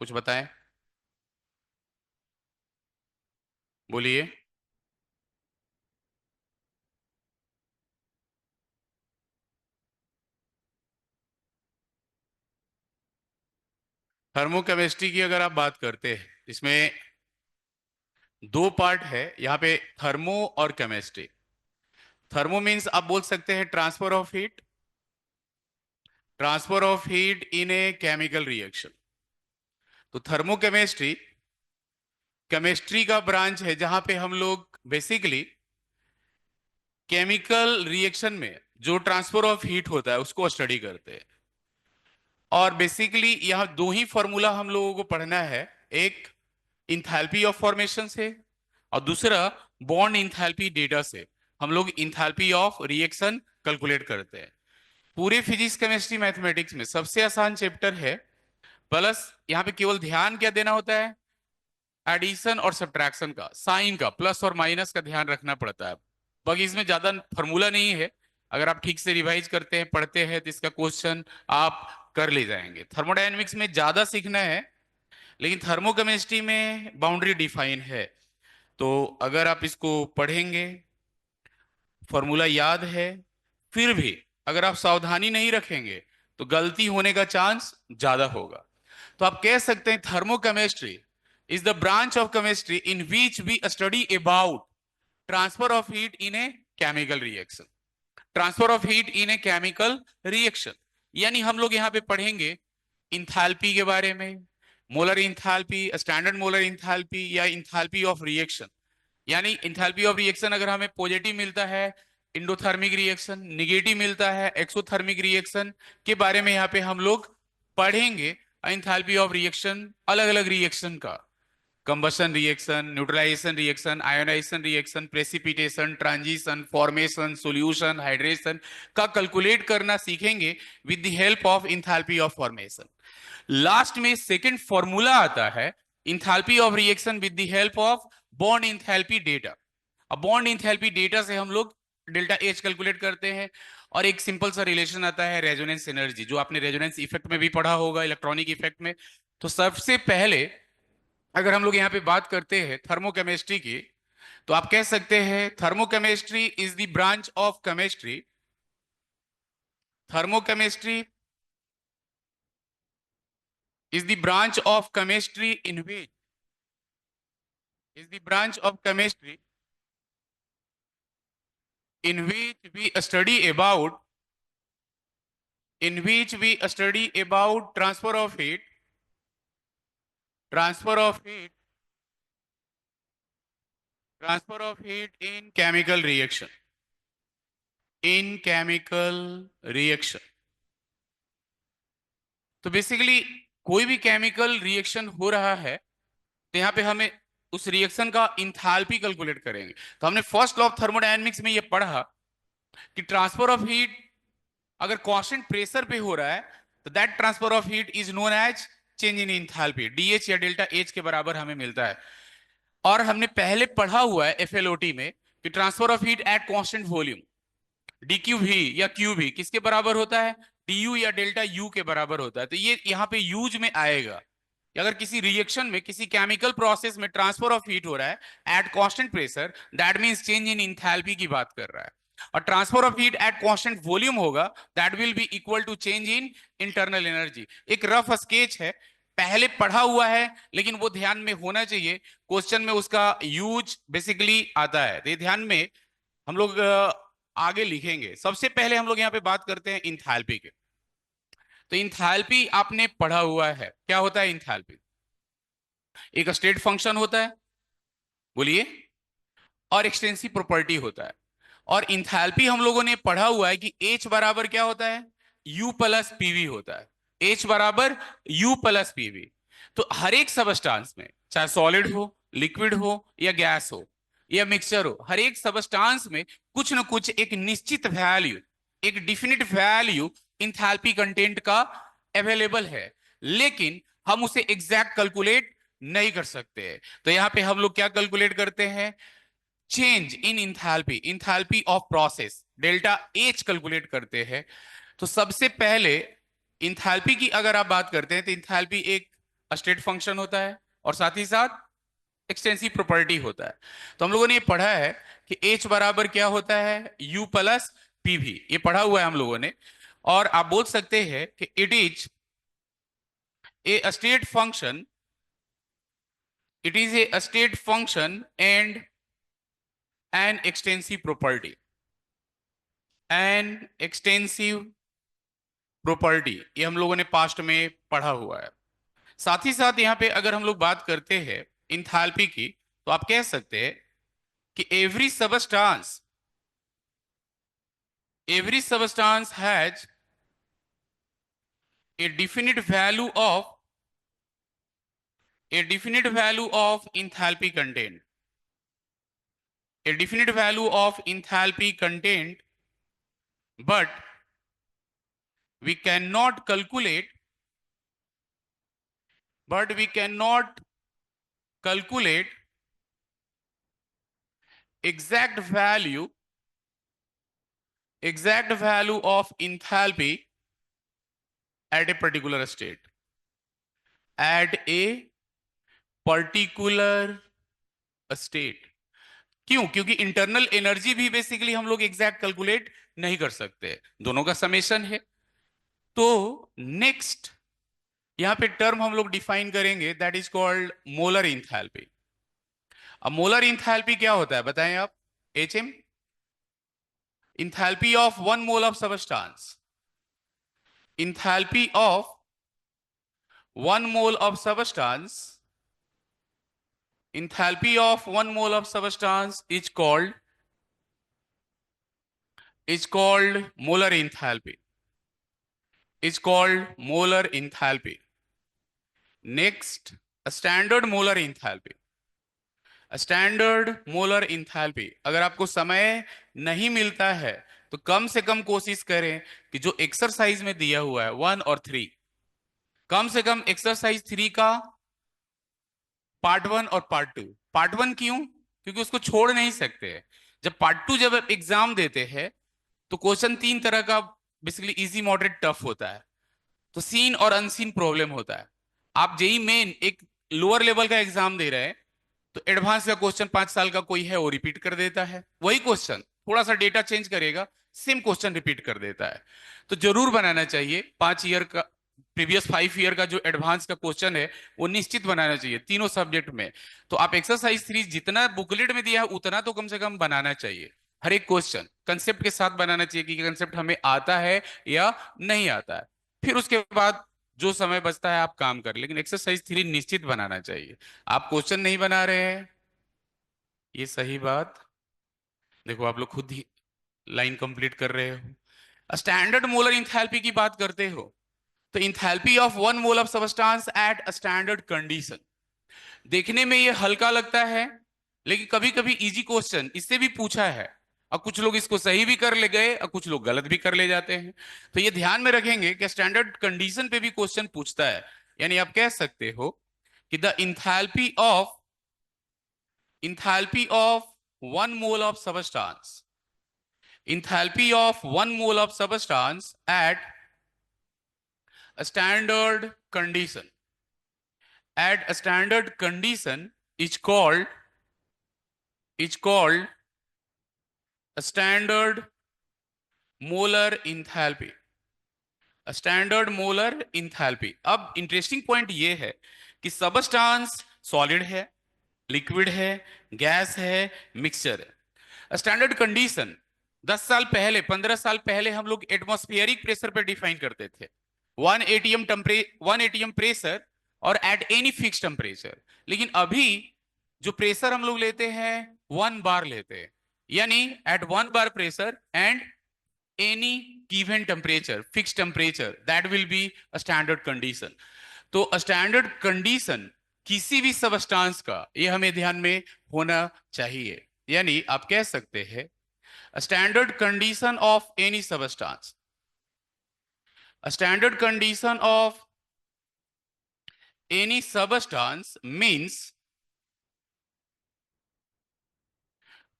कुछ बताएं। बोलिए। थर्मोकेमिस्ट्री की अगर आप बात करते हैं, इसमें दो पार्ट है यहाँ पे, थर्मो और केमिस्ट्री। थर्मो मीन्स आप बोल सकते हैं transfer of heat, transfer of heat in a chemical reaction. तो थर्मोकेमिस्ट्री केमिस्ट्री का ब्रांच है जहां पे हम लोग बेसिकली केमिकल रिएक्शन में जो ट्रांसफर ऑफ हीट होता है उसको स्टडी करते हैं। और बेसिकली यहाँ दो ही फॉर्मूला हम लोगों को पढ़ना है। एक इंथैल्पी ऑफ फॉर्मेशन से, और दूसरा बॉन्ड इंथैल्पी डेटा से हम लोग इंथैल्पी ऑफ रिएक्शन कैलकुलेट करते हैं। पूरे फिजिक्स केमिस्ट्री मैथमेटिक्स में सबसे आसान चैप्टर है। प्लस यहाँ पे केवल ध्यान क्या देना होता है, एडिशन और सब्ट्रैक्शन का, साइन का, प्लस और माइनस का ध्यान रखना पड़ता है। बाकी इसमें ज्यादा फॉर्मूला नहीं है। अगर आप ठीक से रिवाइज करते हैं, पढ़ते हैं, तो इसका क्वेश्चन आप कर ले जाएंगे। थर्मोडायनेमिक्स में ज्यादा सीखना है, लेकिन थर्मोकेमिस्ट्री में बाउंड्री डिफाइन है। तो अगर आप इसको पढ़ेंगे, फॉर्मूला याद है, फिर भी अगर आप सावधानी नहीं रखेंगे तो गलती होने का चांस ज्यादा होगा। तो आप कह सकते हैं thermochemistry is the branch of chemistry in which we study about transfer of heat in a chemical reaction. Transfer of heat in a chemical reaction यानी हम लोग यहाँ पे पढ़ेंगे इंथैल्पी के बारे में, molar enthalpy, standard molar enthalpy या इंथैल्पी ऑफ रिएक्शन। यानी इंथैल्पी ऑफ रिएक्शन अगर हमें पॉजिटिव मिलता है इंडोथर्मिक रिएक्शन, निगेटिव मिलता है एक्सोथर्मिक रिएक्शन के बारे में यहाँ पे हम लोग पढ़ेंगे। इंथैल्पी ऑफ रिएक्शन अलग अलग रिएक्शन का, combustion reaction, neutralisation reaction, ionisation reaction, precipitation, transition, formation, solution, hydration का कैलकुलेट करना सीखेंगे with the help of enthalpy of formation. Last में सेकंड फॉर्मूला आता है enthalpy of reaction with the help of bond enthalpy data. अब bond enthalpy data से हम लोग डेल्टा एच कैलकुलेट करते हैं। और एक सिंपल सा रिलेशन आता है रेजोनेंस एनर्जी, जो आपने रेजोनेंस इफेक्ट में भी पढ़ा होगा, इलेक्ट्रॉनिक इफेक्ट में। तो सबसे पहले अगर हम लोग यहाँ पे बात करते हैं थर्मोकेमिस्ट्री की, तो आप कह सकते हैं thermochemistry is the branch of chemistry, thermochemistry is the branch of chemistry in which is the branch of chemistry in which we study about transfer of heat, transfer of heat, transfer of heat in chemical reaction, in chemical reaction। तो basically कोई भी chemical reaction हो रहा है तो यहाँ पे हमें उस रिएक्शन का इंथैल्पी कैलकुलेट करेंगे। तो हमने फर्स्ट लॉ ऑफ थर्मोडायनेमिक्स में ये पढ़ा कि ट्रांसफर ऑफ हीट अगर कांस्टेंट प्रेशर पे हो रहा है तो that transfer of heat is known as change in enthalpy, D H या डेल्टा एच के बराबर हमें मिलता है। और हमने पहले पढ़ा हुआ है एफएलओटी में कि transfer of heat at constant volume, D Q भी या क्यू भी किसके बराबर होता है, डीयू या डेल्टा यू के बराबर होता है। तो ये यहाँ पे यूज में आएगा कि अगर किसी रिएक्शन में, किसी केमिकल प्रोसेस में ट्रांसफर ऑफ हीट हो रहा है at constant pressure, that means change in enthalpy की बात कर रहा है। और transfer of heat at constant volume होगा, that will be equal to change in internal energy. एक रफ स्केच है, पहले पढ़ा हुआ है, लेकिन वो ध्यान में होना चाहिए, क्वेश्चन में उसका यूज बेसिकली आता है। तो ये ध्यान में हम लोग आगे लिखेंगे। सबसे पहले हम लोग यहाँ पे बात करते हैं इंथैल्पी के। तो इंथैल्पी आपने पढ़ा हुआ है, क्या होता है इंथैल्पी? एक स्टेट फंक्शन होता है, बोलिए, और एक्सटेंसिव प्रॉपर्टी होता है। और इंथैल्पी हम लोगों ने पढ़ा हुआ है कि H बराबर क्या होता है, U प्लस पीवी होता है। H बराबर U प्लस पीवी। तो हर एक सबस्टांस में, चाहे सॉलिड हो, लिक्विड हो या गैस हो या मिक्सचर हो, हर एक सबस्टांस में कुछ ना कुछ एक निश्चित वैल्यू, एक डिफिनिट वैल्यू इंथैल्पी कंटेंट का अवेलेबल है, लेकिन हम उसे एग्जैक्ट कैलकुलेट नहीं कर सकते। तो यहां पे हम लोग क्या कैलकुलेट करते हैं, change in enthalpy, enthalpy of process, delta H calculate करते हैं। तो सबसे पहले इंथैल्पी की अगर आप बात करते हैं तो इंथैल्पी एक स्टेट फंक्शन होता है और साथ ही साथ एक्सटेंसिव प्रॉपर्टी होता है। तो हम लोगों ने ये पढ़ा है कि H बराबर क्या होता है, U प्लस PV, ये पढ़ा हुआ है हम लोगों ने। और आप बोल सकते हैं कि it is a state function, it is a state function and an extensive property, an extensive property, ये हम लोगों ने पास्ट में पढ़ा हुआ है। साथ ही साथ यहाँ पे अगर हम लोग बात करते हैं इंथैल्पी की, तो आप कह सकते हैं कि every substance has a definite value of enthalpy content, a definite value of enthalpy content, but we cannot calculate but we cannot calculate exact value of enthalpy at a particular state, at a particular state। क्यों? क्योंकि internal energy भी basically हम लोग exact calculate नहीं कर सकते, दोनों का समेशन है। तो नेक्स्ट यहां पे टर्म हम लोग डिफाइन करेंगे, that is called molar enthalpy. अब मोलर इंथैल्पी क्या होता है बताएं आप? HM, enthalpy of 1 mole of substance, enthalpy of 1 mole of substance, enthalpy of 1 mole of substance is called molar enthalpy, is called molar enthalpy। Next, standard molar enthalpy. Standard molar enthalpy, अगर आपको समय नहीं मिलता है तो कम से कम कोशिश करें कि जो एक्सरसाइज में दिया हुआ है 1 और 3, कम से कम एक्सरसाइज 3 का पार्ट 1 और पार्ट 2। पार्ट 1 क्यों? क्योंकि उसको छोड़ नहीं सकते। जब पार्ट 2 जब आप एग्जाम देते हैं तो क्वेश्चन 3 तरह का, बेसिकली इजी, मॉडरेट, टफ होता है। तो सीन और अनसीन प्रॉब्लम होता है। आप जेई मेन एक लोअर लेवल का एग्जाम दे रहे हैं तो एडवांस का क्वेश्चन 5 साल का कोई है वो रिपीट कर देता है, वही क्वेश्चन थोड़ा सा डेटा चेंज करेगा, सेम क्वेश्चन रिपीट कर देता है। तो जरूर बनाना चाहिए 5 ईयर का, प्रीवियस 5 ईयर का जो एडवांस का क्वेश्चन है वो निश्चित बनाना चाहिए तीनों सब्जेक्ट में। तो आप एक्सरसाइज 3 जितना बुकलेट में दिया है उतना तो कम से कम बनाना चाहिए। हर एक क्वेश्चन कंसेप्ट के साथ बनाना चाहिए कि कंसेप्ट हमें आता है या नहीं आता है। फिर उसके बाद जो समय बचता है आप काम कर, लेकिन एक्सरसाइज 3 निश्चित बनाना चाहिए। आप क्वेश्चन नहीं बना रहे हैं, ये सही बात, देखो आप लोग खुद ही लाइन कंप्लीट कर रहे हो। स्टैंडर्ड मोलर इंथैल्पी की बात करते हो तो enthalpy of 1 mole of substance at a standard condition. देखने में ये हल्का लगता है, लेकिन कभी कभी इजी क्वेश्चन इससे भी पूछा है और कुछ लोग इसको सही भी कर ले गए और कुछ लोग गलत भी कर ले जाते हैं। तो ये ध्यान में रखेंगे कि स्टैंडर्ड कंडीशन पे भी क्वेश्चन पूछता है। यानी आप कह सकते हो कि the enthalpy of 1 mole of substance, enthalpy of 1 mole of substance at a standard condition, at a standard condition is called a standard molar enthalpy, a standard molar enthalpy। अब इंटरेस्टिंग पॉइंट ये है कि substance solid है, liquid है, gas है, mixture है। Standard condition 10 साल पहले, 15 साल पहले हम लोग एटमॉस्फेरिक प्रेशर पर डिफाइन करते थे, 1 atm प्रेशर और एट एनी फिक्स टेम्परेचर। लेकिन अभी जो प्रेशर हम लोग लेते हैं 1 बार लेते हैं, यानी at 1 bar pressure and any given temperature, fix temperature, that will be a standard condition. तो स्टैंडर्ड कंडीशन किसी भी सबस्टांस का ये हमें ध्यान में होना चाहिए। यानी आप कह सकते हैं standard condition of any substance, standard condition of any substance means,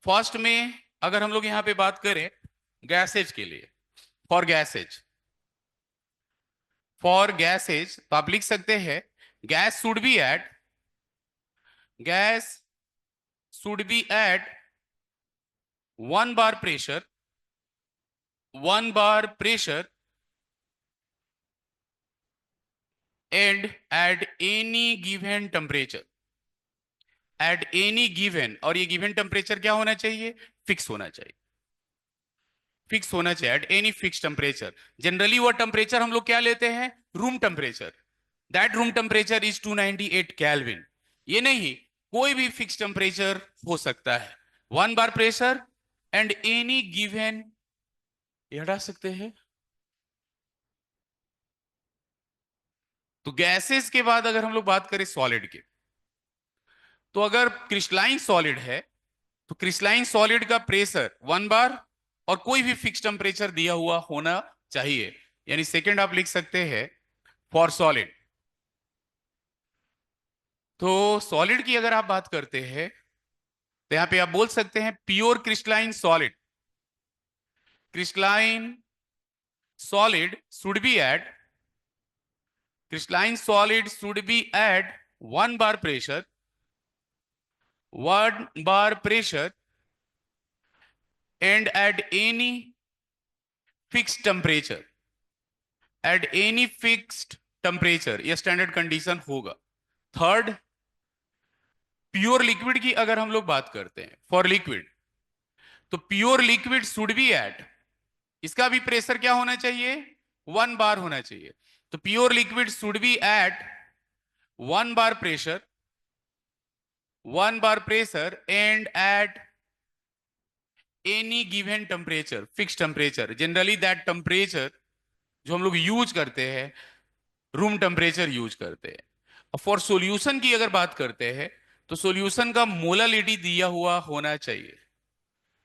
first में अगर हम लोग यहां पे बात करें गैसेज के लिए, फॉर गैसेज, तो आप लिख सकते हैं gas should be at gas should be at 1 bar pressure, 1 bar pressure, and at any given temperature, at any given, और ये given temperature क्या होना चाहिए? फिक्स होना चाहिए, फिक्स होना चाहिए at any fix temperature. Generally वो टेम्परेचर हम लोग क्या लेते हैं? Room temperature. That room temperature is 298 kelvin. ये नहीं, कोई भी फिक्स टेम्परेचर हो सकता है। 1 bar pressure and any given, ये हटा सकते हैं। तो गैसेस के बाद अगर हम लोग बात करें सॉलिड की, तो अगर क्रिस्टलाइन सॉलिड है तो क्रिस्टलाइन सॉलिड का प्रेशर 1 बार और कोई भी फिक्स टेम्परेचर दिया हुआ होना चाहिए। यानी सेकंड आप लिख सकते हैं फॉर सॉलिड। तो सॉलिड की अगर आप बात करते हैं तो यहां पे आप बोल सकते हैं pure crystalline solid. Crystalline solid should be at crystalline solid should be at 1 bar pressure, 1 bar pressure, and at any fixed temperature, at any fixed temperature, यह स्टैंडर्ड कंडीशन होगा। थर्ड, प्योर लिक्विड की अगर हम लोग बात करते हैं for liquid, तो pure liquid should be at, इसका भी प्रेशर क्या होना चाहिए? 1 बार होना चाहिए। तो pure liquid should be at 1 bar pressure, 1 bar pressure and at any given temperature, fix temperature. Generally that temperature जो हम लोग यूज करते हैं, रूम टेम्परेचर यूज करते हैं। फॉर सॉल्यूशन की अगर बात करते हैं तो सॉल्यूशन का मोलालिटी दिया हुआ होना चाहिए।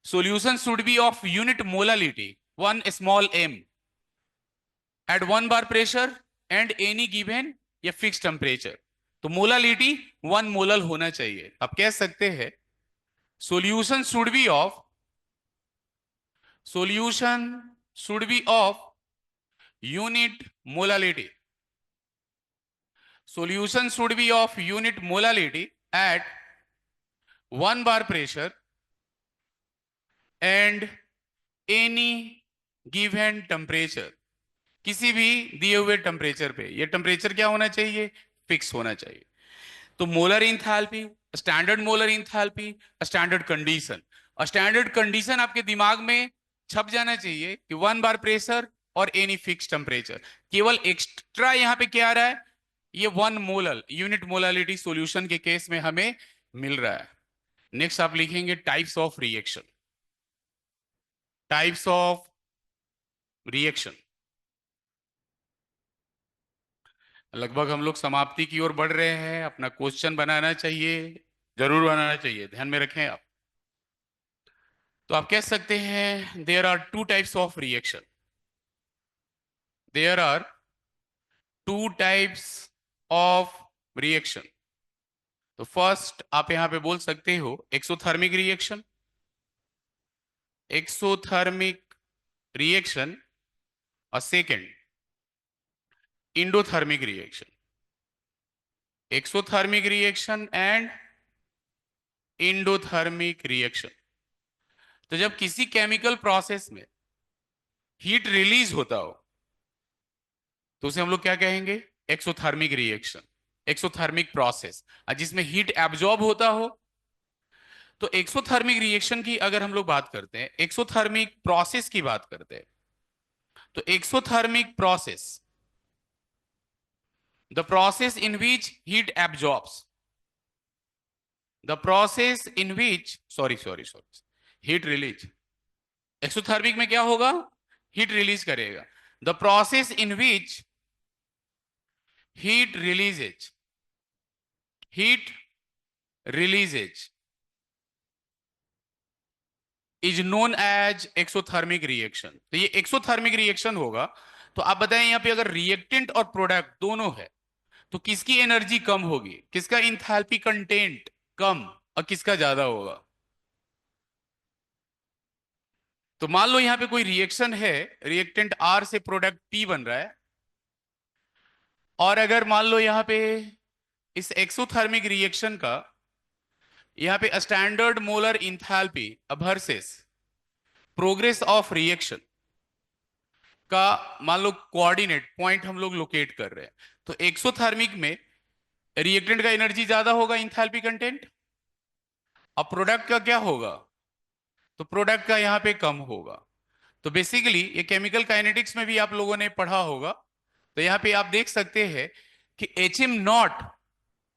Solution should be of unit molality 1 small m at 1 bar pressure and any given या फिक्स टेम्परेचर। तो मोलालिटी 1 मोलल होना चाहिए। आप कह सकते हैं solution should be of, solution should be of unit molality, solution should be of unit molality at 1 bar pressure and any given temperature। किसी भी दिए हुए टेम्परेचर पे, ये टेम्परेचर क्या होना चाहिए? फिक्स होना चाहिए। तो molar enthalpy, standard molar enthalpy, standard condition. और स्टैंडर्ड कंडीशन आपके दिमाग में छप जाना चाहिए कि 1 बार प्रेशर और एनी फिक्स टेम्परेचर। केवल एक्स्ट्रा यहां पे क्या आ रहा है? ये 1 मोलर यूनिट मोलालिटी सॉल्यूशन के केस में हमें मिल रहा है। नेक्स्ट आप लिखेंगे types of reaction, types of reaction. लगभग हम लोग समाप्ति की ओर बढ़ रहे हैं। अपना क्वेश्चन बनाना चाहिए, जरूर बनाना चाहिए, ध्यान में रखें आप। तो आप कह सकते हैं there are 2 types of reaction, there are 2 types of reaction. तो फर्स्ट आप यहां पे बोल सकते हो एक्सोथर्मिक रिएक्शन, एक्सोथर्मिक रिएक्शन, और second endothermic reaction, exothermic reaction and endothermic reaction. तो जब किसी केमिकल प्रोसेस में हीट रिलीज होता हो तो उसे हम लोग क्या कहेंगे? Exothermic reaction, exothermic process. जिसमें हीट एब्जॉर्ब होता हो। तो एक्सोथर्मिक रिएक्शन की अगर हम लोग बात करते हैं, एक्सोथर्मिक प्रोसेस की बात करते हैं, तो exothermic process, the process in which heat absorbs, the process in which, sorry heat release. Exothermic में क्या होगा? हीट रिलीज करेगा। The process in which heat releases, heat releases is known as exothermic reaction. तो ये exothermic reaction होगा। तो आप बताएं यहां पे अगर रिएक्टेंट और प्रोडक्ट दोनों है तो किसकी एनर्जी कम होगी? किसका इंथैल्पी कंटेंट कम और किसका ज्यादा होगा? तो मान लो यहां पे कोई रिएक्शन है, रिएक्टेंट आर से प्रोडक्ट पी बन रहा है, और अगर मान लो यहां पे इस एक्सोथर्मिक रिएक्शन का यहाँ पे standard molar enthalpy versus progress of reaction का मान लो कोऑर्डिनेट पॉइंट हम लोग लोकेट कर रहे हैं। तो एक्सोथर्मिक में रिएक्टेंट का एनर्जी ज्यादा होगा इंथैल्पी कंटेंट, अब प्रोडक्ट का क्या होगा, तो प्रोडक्ट का यहाँ पे कम होगा। तो बेसिकली ये केमिकल काइनेटिक्स में भी आप लोगों ने पढ़ा होगा। तो यहाँ पे आप देख सकते हैं कि एच एम नॉट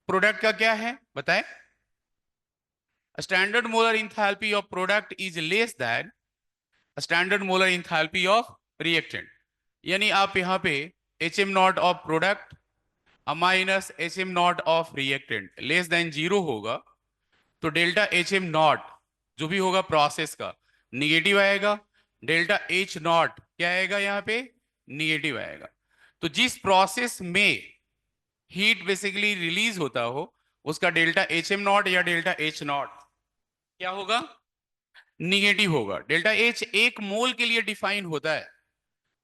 प्रोडक्ट का क्या है बताएं, standard molar enthalpy of product is less than standard molar enthalpy of reactant. यानी आप यहाँ पे H M not of product minus H M not of reactant less than zero होगा। तो डेल्टा एच एम नॉट जो भी होगा process का निगेटिव आएगा, डेल्टा एच नॉट क्या आएगा यहाँ पे निगेटिव आएगा। तो जिस प्रोसेस में हीट बेसिकली रिलीज होता हो उसका डेल्टा एच एम नॉट या डेल्टा एच नॉट क्या होगा निगेटिव होगा। डेल्टा एच एक मोल के लिए डिफाइन होता है,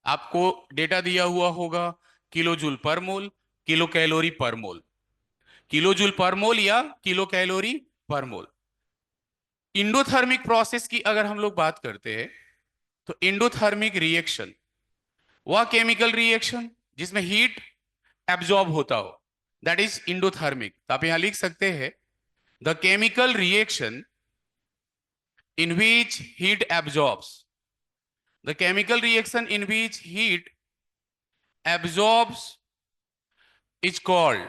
आपको डेटा दिया हुआ होगा किलो जूल पर मोल, किलो कैलोरी पर मोल, किलो जूल पर मोल या किलो कैलोरी पर मोल। इंडोथर्मिक प्रोसेस की अगर हम लोग बात करते हैं तो इंडोथर्मिक रिएक्शन वह केमिकल रिएक्शन जिसमें हीट एब्जॉर्ब होता हो, दैट इज इंडोथर्मिक। तो आप यहां लिख सकते हैं the chemical reaction in which heat absorbs, the chemical reaction in which heat absorbs is called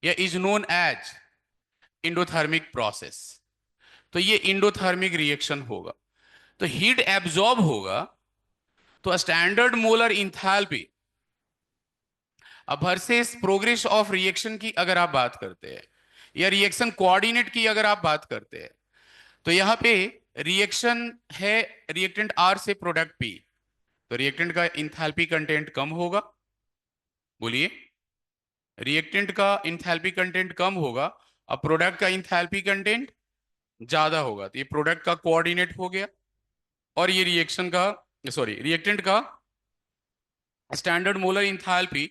या is known as endothermic process. तो ये इंडोथर्मिक रिएक्शन होगा। तो हीट एब्जॉर्ब होगा तो स्टैंडर्ड मोलर इंथैल्पी अब वर्सेस प्रोग्रेस ऑफ रिएक्शन की अगर आप बात करते हैं या रिएक्शन कोऑर्डिनेट की अगर आप बात करते हैं तो यहां पे रिएक्शन है रिएक्टेंट आर से प्रोडक्ट पी, तो रिएक्टेंट का इंथैल्पी कंटेंट कम होगा। बोलिए, रिएक्टेंट का इंथैल्पी कंटेंट कम होगा, अब प्रोडक्ट का इंथैल्पी कंटेंट ज्यादा होगा। तो ये प्रोडक्ट का कोऑर्डिनेट हो गया और ये रिएक्शन का सॉरी रिएक्टेंट का standard molar enthalpy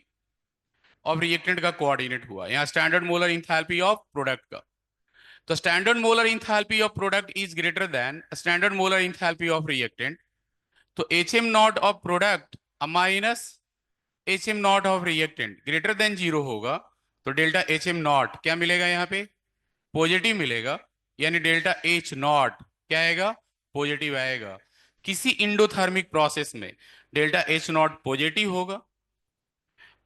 of reactant का कोऑर्डिनेट हुआ, यहाँ standard molar enthalpy of product का। तो standard molar enthalpy of product is greater than standard molar enthalpy of reactant. तो H M not of product minus H M not of reactant greater than zero होगा। तो delta H M not क्या मिलेगा यहाँ पे positive मिलेगा, यानी delta H not क्या आएगा पॉजिटिव आएगा। किसी इंडोथर्मिक प्रोसेस में डेल्टा एच नॉट पॉजिटिव होगा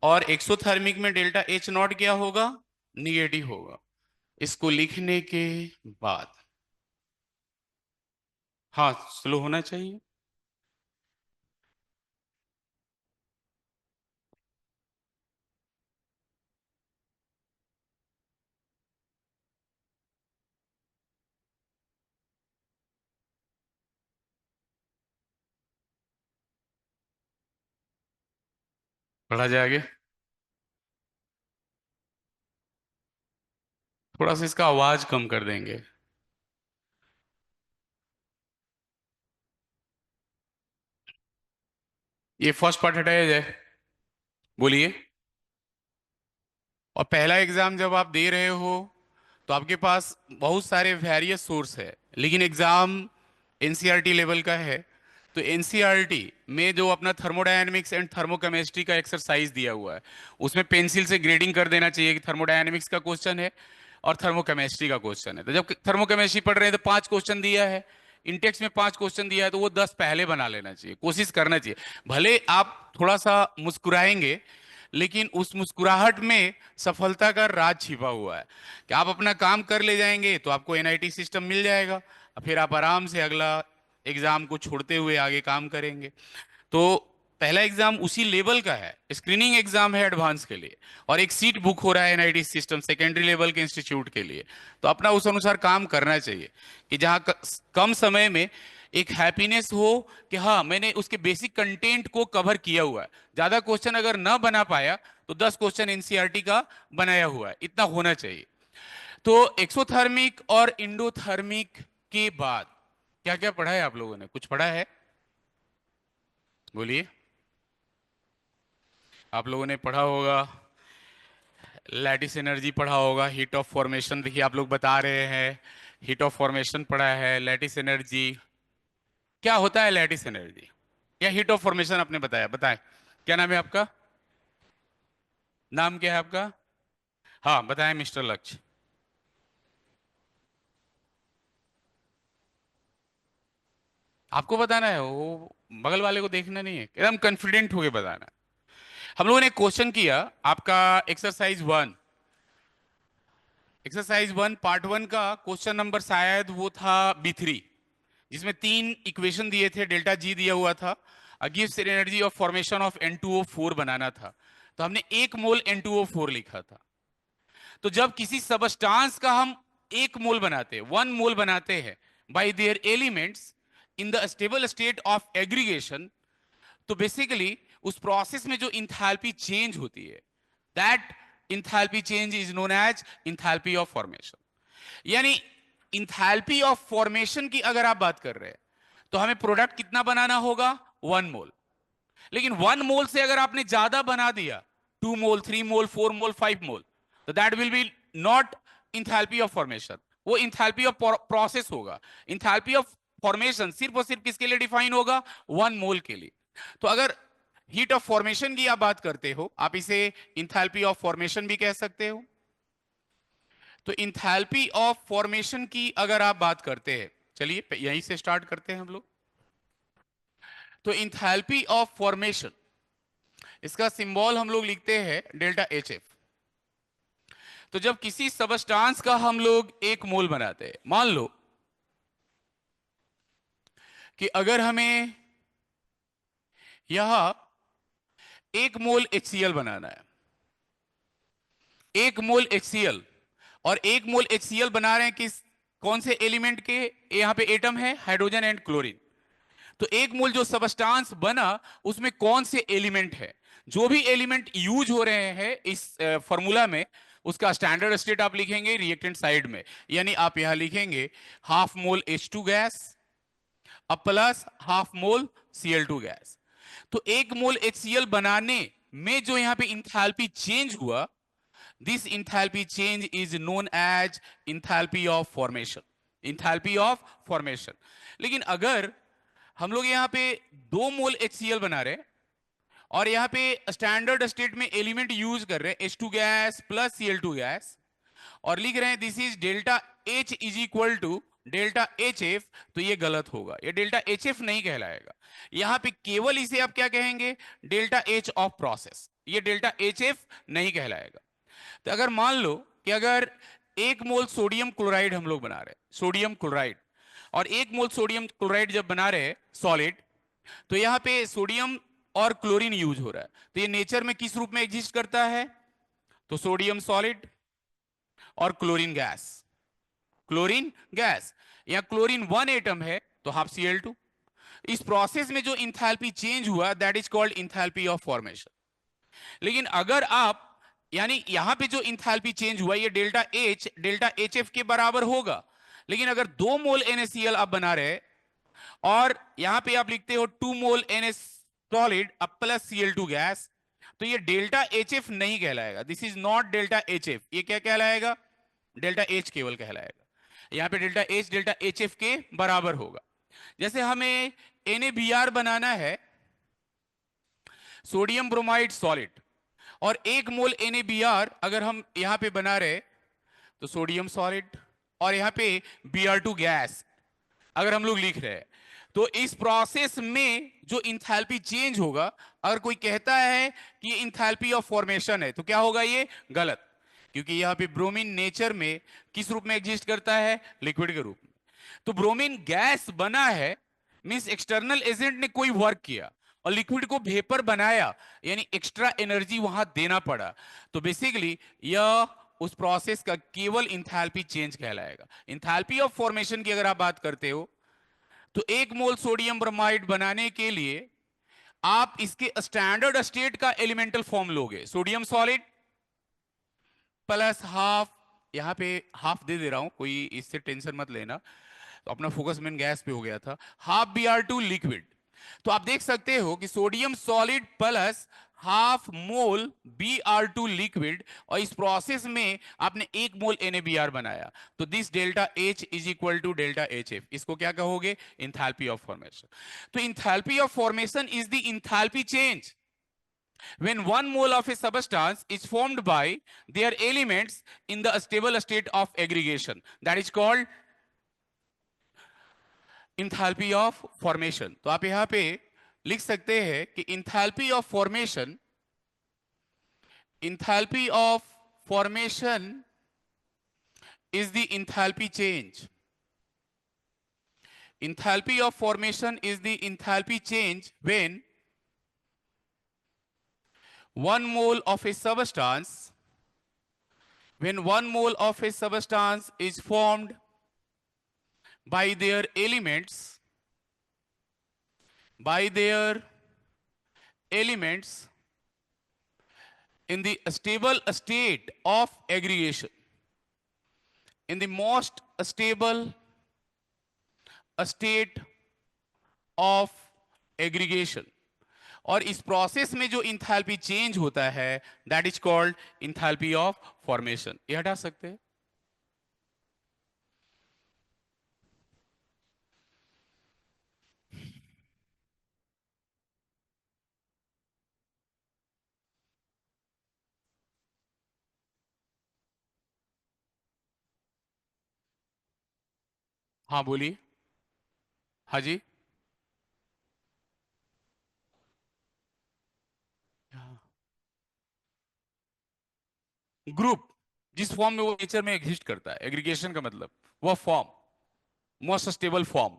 और एक्सोथर्मिक में डेल्टा एच नॉट क्या होगा निगेटिव होगा। इसको लिखने के बाद हाँ स्लो होना चाहिए। पढ़ा जाएगा, थोड़ा सा इसका आवाज कम कर देंगे। ये फर्स्ट पार्ट हटाया जाए, बोलिए। और पहला एग्जाम जब आप दे रहे हो तो आपके पास बहुत सारे वेरियस सोर्स है, लेकिन एग्जाम एनसीईआरटी लेवल का है। तो एनसीईआरटी में जो अपना थर्मोडायनेमिक्स एंड थर्मोकेमिस्ट्री का एक्सरसाइज दिया हुआ है उसमें पेंसिल से ग्रेडिंग कर देना चाहिए कि थर्मोडायनेमिक्स का क्वेश्चन है और थर्मोकेमिस्ट्री का क्वेश्चन है। तो जब थर्मोकेमिस्ट्री पढ़ रहे हैं तो 5 क्वेश्चन दिया है, इंटेक्स में 5 क्वेश्चन दिया है, तो वो 10 पहले बना लेना चाहिए, कोशिश करना चाहिए। भले आप थोड़ा सा मुस्कुराएंगे लेकिन उस मुस्कुराहट में सफलता का राज छिपा हुआ है कि आप अपना काम कर ले जाएंगे तो आपको एनआईटी सिस्टम मिल जाएगा और फिर आप आराम से अगला एग्जाम को छोड़ते हुए आगे काम करेंगे। तो पहला एग्जाम उसी लेवल का है, स्क्रीनिंग एग्जाम है एडवांस के लिए, और एक सीट बुक हो रहा है एनआईटी सिस्टम सेकेंडरी लेवल के इंस्टीट्यूट के लिए। तो अपना उस अनुसार काम करना चाहिए कि जहाँ कम समय में एक हैप्पीनेस हो कि हाँ मैंने उसके बेसिक कंटेंट को कवर किया हुआ है। ज्यादा क्वेश्चन अगर ना बना पाया तो 10 क्वेश्चन एनसीईआरटी का बनाया हुआ है, इतना होना चाहिए। तो एक्सोथर्मिक और इंडोथर्मिक के बाद क्या क्या पढ़ा है आप लोगों ने, कुछ पढ़ा है बोलिए। आप लोगों ने पढ़ा होगा लैटिस एनर्जी पढ़ा होगा, हीट ऑफ फॉर्मेशन देखिए आप लोग बता रहे हैं, हीट ऑफ फॉर्मेशन पढ़ा है, लैटिस एनर्जी क्या होता है, लैटिस एनर्जी या हीट ऑफ फॉर्मेशन आपने बताया, बताएं क्या नाम है आपका, नाम क्या है आपका, हाँ बताएं मिस्टर लक्ष्य। आपको बताना है, वो बगल वाले को देखना नहीं है, एकदम कॉन्फिडेंट होके बताना है। हम लोगों ने क्वेश्चन किया आपका एक्सरसाइज 1 पार्ट 1 का क्वेश्चन नंबर शायद वो था B3, जिसमें 3 इक्वेशन दिए थे, डेल्टा जी दिया हुआ था, gives energy of formation of N2O4 बनाना था, तो हमने 1 मोल N2O4 लिखा था। तो जब किसी सबस्टांस का हम 1 मोल बनाते हैं, 1 मोल बनाते हैं by their elements in the stable state of aggregation, तो बेसिकली उस प्रोसेस में जो इंथैल्पी चेंज होती है, that enthalpy change is known as enthalpy of formation. यानी इंथैल्पी ऑफ फॉर्मेशन की अगर आप बात कर रहे हैं तो हमें प्रोडक्ट कितना बनाना होगा, 1 मोल। लेकिन 1 मोल से अगर आपने ज्यादा बना दिया, 2 मोल, 3 मोल, 4 मोल, 5 मोल, तो that will be not enthalpy of formation, वो इंथैल्पी ऑफ प्रोसेस होगा। इंथैल्पी ऑफ फॉर्मेशन सिर्फ और सिर्फ किसके लिए डिफाइन होगा, 1 मोल के लिए। तो अगर हीट ऑफ फॉर्मेशन की आप बात करते हो, आप इसे इंथैल्पी ऑफ फॉर्मेशन भी कह सकते हो। तो इंथैल्पी ऑफ फॉर्मेशन की अगर आप बात करते हैं, चलिए यहीं से स्टार्ट करते हैं हम लोग। तो इंथैल्पी ऑफ फॉर्मेशन, इसका सिंबल हम लोग लिखते हैं डेल्टा HF। तो जब किसी सबस्टांस का हम लोग 1 मोल बनाते हैं, मान लो कि अगर हमें यह 1 मोल HCl बनाना है, 1 मोल HCl, और 1 मोल HCl बना रहे हैं किस, कौन से एलिमेंट के, यहां पे एटम है हाइड्रोजन एंड क्लोरीन। तो 1 मोल जो सबस्टांस बना उसमें कौन से एलिमेंट है, जो भी एलिमेंट यूज हो रहे हैं इस फॉर्मूला में, उसका स्टैंडर्ड स्टेट आप लिखेंगे रिएक्टेंट साइड में। यानी आप यहां लिखेंगे हाफ मोल H2 गैस अब plus half mole Cl2 gas. तो 1 मोल HCl बनाने में जो यहां पे इंथैल्पी चेंज हुआ, this enthalpy change is known as enthalpy of formation, enthalpy of formation. लेकिन अगर हम लोग यहाँ पे 2 मोल HCl बना रहे हैं और यहाँ पे स्टैंडर्ड स्टेट में एलिमेंट यूज कर रहे हैं H2 gas plus Cl2 gas, और लिख रहे हैं this is delta H is equal to delta HF, तो ये गलत होगा, ये डेल्टा HF नहीं कहलाएगा। यहाँ पे केवल इसे आप क्या कहेंगे, डेल्टा H ऑफ प्रोसेस, ये डेल्टा HF नहीं कहलाएगा। तो अगर मान लो कि अगर 1 मोल सोडियम क्लोराइड हम लोग बना रहे हैं, सोडियम क्लोराइड, और 1 मोल सोडियम क्लोराइड जब बना रहे हैं सॉलिड, तो यहाँ पे सोडियम और क्लोरीन यूज हो रहा है, तो ये नेचर में किस रूप में एग्जिस्ट करता है, तो सोडियम सॉलिड और क्लोरीन गैस, क्लोरीन गैस, या क्लोरीन 1 एटम है तो हाफ Cl2। इस प्रोसेस में जो इंथैल्पी चेंज हुआ that is called enthalpy of formation. लेकिन अगर आप, यानी यहां पे जो इंथैल्पी चेंज हुआ ये डेल्टा HF के बराबर होगा। लेकिन अगर 2 मोल NaCl आप बना रहे और यहां पे आप लिखते हो 2 मोल NS सॉलिड अब प्लस Cl2 गैस, तो ये डेल्टा HF नहीं कहलाएगा, this is not delta HF, ये क्या कहलाएगा, डेल्टा H केवल कहलाएगा। यहां पे डेल्टा H डेल्टा HF के बराबर होगा। जैसे हमें NaBr बनाना है, सोडियम ब्रोमाइड सॉलिड, और 1 मोल NaBr अगर हम यहां पे बना रहे तो सोडियम सॉलिड, और यहां पे Br2 गैस अगर हम लोग लिख रहे हैं, तो इस प्रोसेस में जो इंथैल्पी चेंज होगा, अगर कोई कहता है कि ये इंथैल्पी ऑफ फॉर्मेशन है तो क्या होगा, ये गलत, क्योंकि यहां पे ब्रोमीन नेचर में किस रूप में एग्जिस्ट करता है, लिक्विड के रूप में। तो ब्रोमीन गैस बना है मींस एक्सटर्नल एजेंट ने कोई वर्क किया और लिक्विड को वेपर बनाया, यानी एक्स्ट्रा एनर्जी वहां देना पड़ा। तो बेसिकली यह उस प्रोसेस का केवल इंथैल्पी चेंज कहलाएगा। इंथैल्पी ऑफ फॉर्मेशन की अगर आप बात करते हो तो 1 मोल सोडियम ब्रोमाइड बनाने के लिए आप इसके स्टैंडर्ड स्टेट का एलिमेंटल फॉर्म लोगे, सोडियम सॉलिड प्लस हाफ, यहां पे हाफ दे दे रहा हूं, कोई इससे टेंशन मत लेना, तो अपना फोकस मेन गैस पे हो गया था, हाफ Br2 लिक्विड। तो आप देख सकते हो कि sodium solid plus half mole Br2 liquid, और इस प्रोसेस में आपने 1 मोल NaBr बनाया, तो this delta H is equal to delta HF। इसको क्या कहोगे? Enthalpy of formation. तो enthalpy of formation is the enthalpy change when 1 mole of a substance is formed by their elements in the stable state of aggregation, that is called enthalpy of formation. तो आप यहां पे लिख सकते हैं कि enthalpy of formation, enthalpy of formation is the enthalpy change. Enthalpy of formation is the enthalpy change when 1 mole of a substance, when 1 mole of a substance is formed by their elements, by their elements in the stable state of aggregation, in the most stable state of aggregation, और इस process में जो enthalpy change होता है that is called enthalpy of formation. ये हटा सकते हैं। हाँ बोलिए। हाँ जी। ग्रुप जिस फॉर्म में वो नेचर में एग्जिस्ट करता है, एग्रीगेशन का मतलब वह form, most stable form.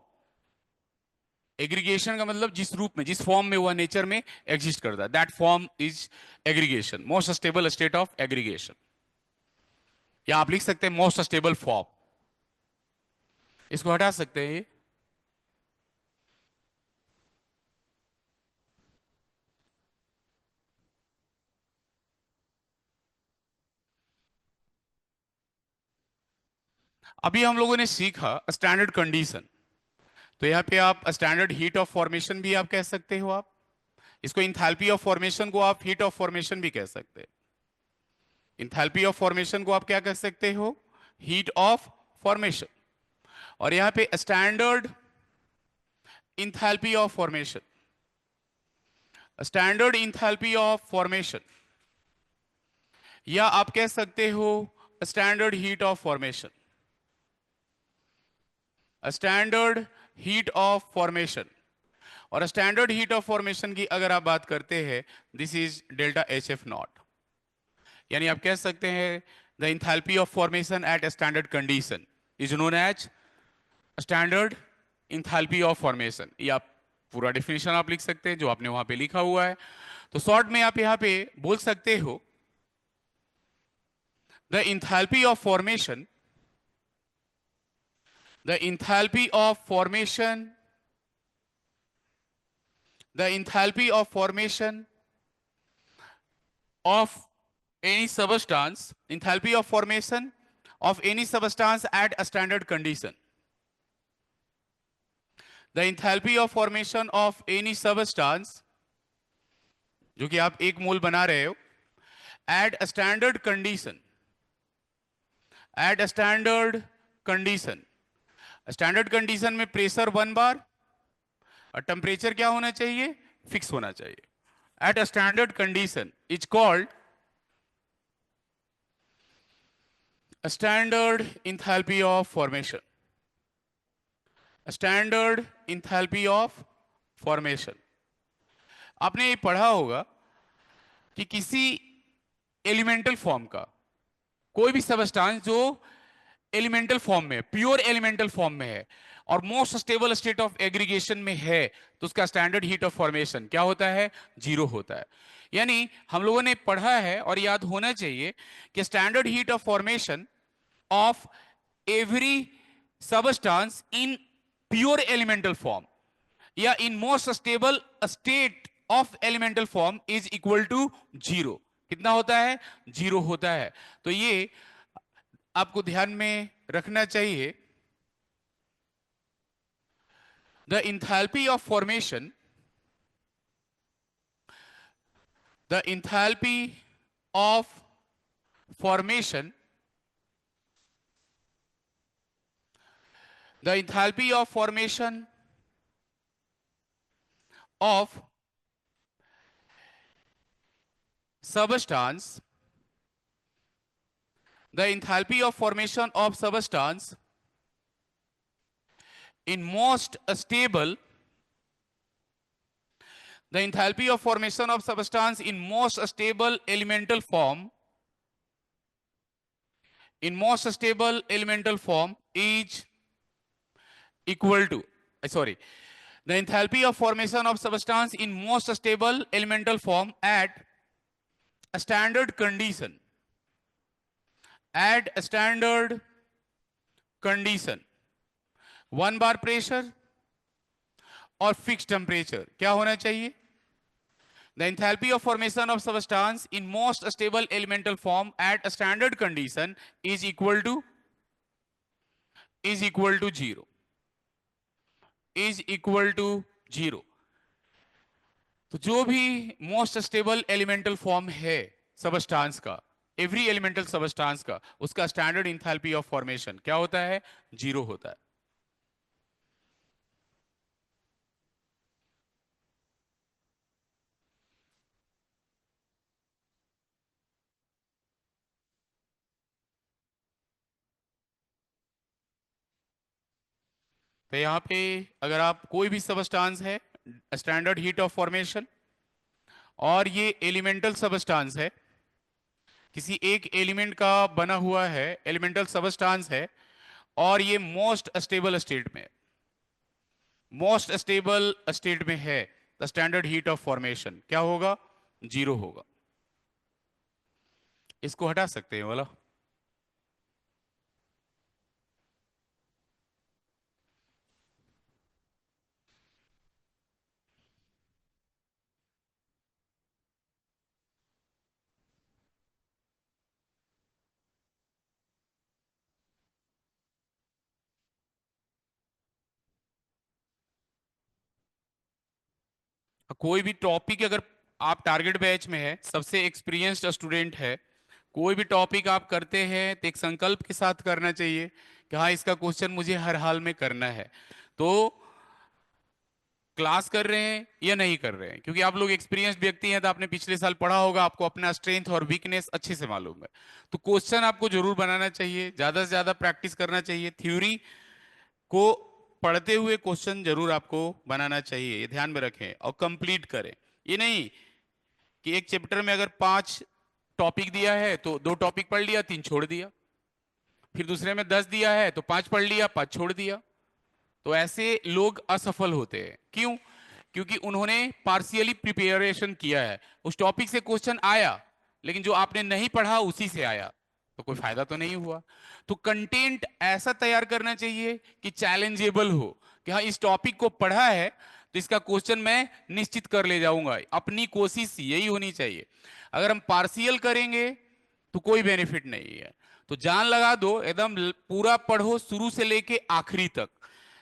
Aggregation का मतलब जिस रूप में, जिस फॉर्म में वह नेचर में एग्जिस्ट करता है, that form is aggregation, most stable state of aggregation. या आप लिख सकते हैं मोस्ट स्टेबल फॉर्म। इसको हटा सकते हैं ये। अभी हम लोगों ने सीखा स्टैंडर्ड कंडीशन, तो यहाँ पे आप स्टैंडर्ड हीट ऑफ फॉर्मेशन भी आप कह सकते हो। आप इसको इंथैल्पी ऑफ फॉर्मेशन को आप हीट ऑफ फॉर्मेशन भी कह सकते हैं। इंथैल्पी ऑफ फॉर्मेशन को आप क्या कह सकते हो? Heat of formation. और यहाँ पे standard enthalpy of formation, standard enthalpy of formation, या आप कह सकते हो standard heat of formation, standard heat of formation. और स्टैंडर्ड हीट ऑफ फॉर्मेशन की अगर आप बात करते हैं, this is delta HF nought. यानी आप कह सकते हैं the enthalpy of formation at standard condition is known as standard enthalpy of formation. ये आप पूरा डेफिनेशन आप लिख सकते हैं जो आपने वहां पे लिखा हुआ है। तो शॉर्ट में आप यहां पे बोल सकते हो the enthalpy of formation, the enthalpy of formation, the enthalpy of formation of any substance, enthalpy of formation of any substance at a standard condition, the enthalpy of formation of any substance जो कि आप 1 मोल बना रहे हो at a standard condition, at a standard condition, standard condition में pressure 1 बार और temperature क्या होना चाहिए? फिक्स होना चाहिए। At a standard condition is called standard enthalpy of formation, standard enthalpy of formation. आपने ये पढ़ा होगा कि किसी एलिमेंटल फॉर्म का कोई भी सबस्टांस जो एलिमेंटल फॉर्म में, प्योर एलिमेंटल फॉर्म में है और most stable state of aggregation में है, तो उसका स्टैंडर्ड हीट ऑफ फॉर्मेशन क्या होता है? 0 होता है। यानी हम लोगों ने पढ़ा है और याद होना चाहिए कि standard heat of formation of every substance in pure elemental form या in most stable state of elemental form is equal to 0। कितना होता है? 0 होता है। तो ये आपको ध्यान में रखना चाहिए। The enthalpy of formation the enthalpy of formation, the enthalpy of formation of substance, the enthalpy of formation of substance in most stable, the enthalpy of formation of substance in most stable elemental form, in most stable elemental form is equal to, sorry, the enthalpy of formation of substance in most stable elemental form at a standard condition, at a standard condition, 1 bar pressure और fix temperature क्या होना चाहिए? The enthalpy of formation of substance in most stable elemental form at a standard condition is equal to 0, is equal to 0. तो जो भी most stable elemental form है substance का, every elemental substance का, उसका स्टैंडर्ड इंथैल्पी ऑफ फॉर्मेशन क्या होता है? 0 होता है. तो यहां पे अगर आप कोई भी सबस्टांस है, स्टैंडर्ड हीट ऑफ फॉर्मेशन, और ये एलिमेंटल सबस्टांस है, किसी एक एलिमेंट का बना हुआ है, एलिमेंटल सबस्टांस है, और ये मोस्ट स्टेबल स्टेट में, मोस्ट स्टेबल स्टेट में है, the standard heat of formation क्या होगा? 0 होगा. इसको हटा सकते हैं वाला. कोई भी टॉपिक अगर आप टारगेट बैच में है, सबसे एक्सपीरियंस्ड स्टूडेंट है, कोई भी टॉपिक आप करते हैं तो एक संकल्प के साथ करना चाहिए कि हाँ इसका क्वेश्चन मुझे हर हाल में करना है. तो क्लास कर रहे हैं या नहीं कर रहे हैं, क्योंकि आप लोग एक्सपीरियंस्ड व्यक्ति हैं तो आपने पिछले साल पढ़ा होगा, आपको अपना स्ट्रेंथ और वीकनेस अच्छे से मालूम है. तो क्वेश्चन आपको जरूर बनाना चाहिए, ज्यादा से ज्यादा प्रैक्टिस करना चाहिए, थ्योरी को पढ़ते हुए क्वेश्चन जरूर आपको बनाना चाहिए, ये ध्यान में रखें और कंप्लीट करें. ये नहीं कि एक चैप्टर में अगर 5 टॉपिक दिया है तो 2 टॉपिक पढ़ लिया, 3 छोड़ दिया, फिर दूसरे में 10 दिया है तो 5 पढ़ लिया, 5 छोड़ दिया. तो ऐसे लोग असफल होते हैं. क्यों? क्योंकि उन्होंने पार्शियली प्रिपरेशन किया है, उस टॉपिक से क्वेश्चन आया लेकिन जो आपने नहीं पढ़ा उसी से आया, तो कोई फायदा तो नहीं हुआ. तो कंटेंट ऐसा तैयार करना चाहिए कि चैलेंजेबल हो, कि हाँ इस टॉपिक को पढ़ा है तो इसका क्वेश्चन मैं निश्चित कर ले जाऊंगा. अपनी कोशिश यही होनी चाहिए. अगर हम पार्शियल करेंगे तो कोई बेनिफिट नहीं है. तो जान लगा दो, एकदम पूरा पढ़ो शुरू से लेके आखिरी तक.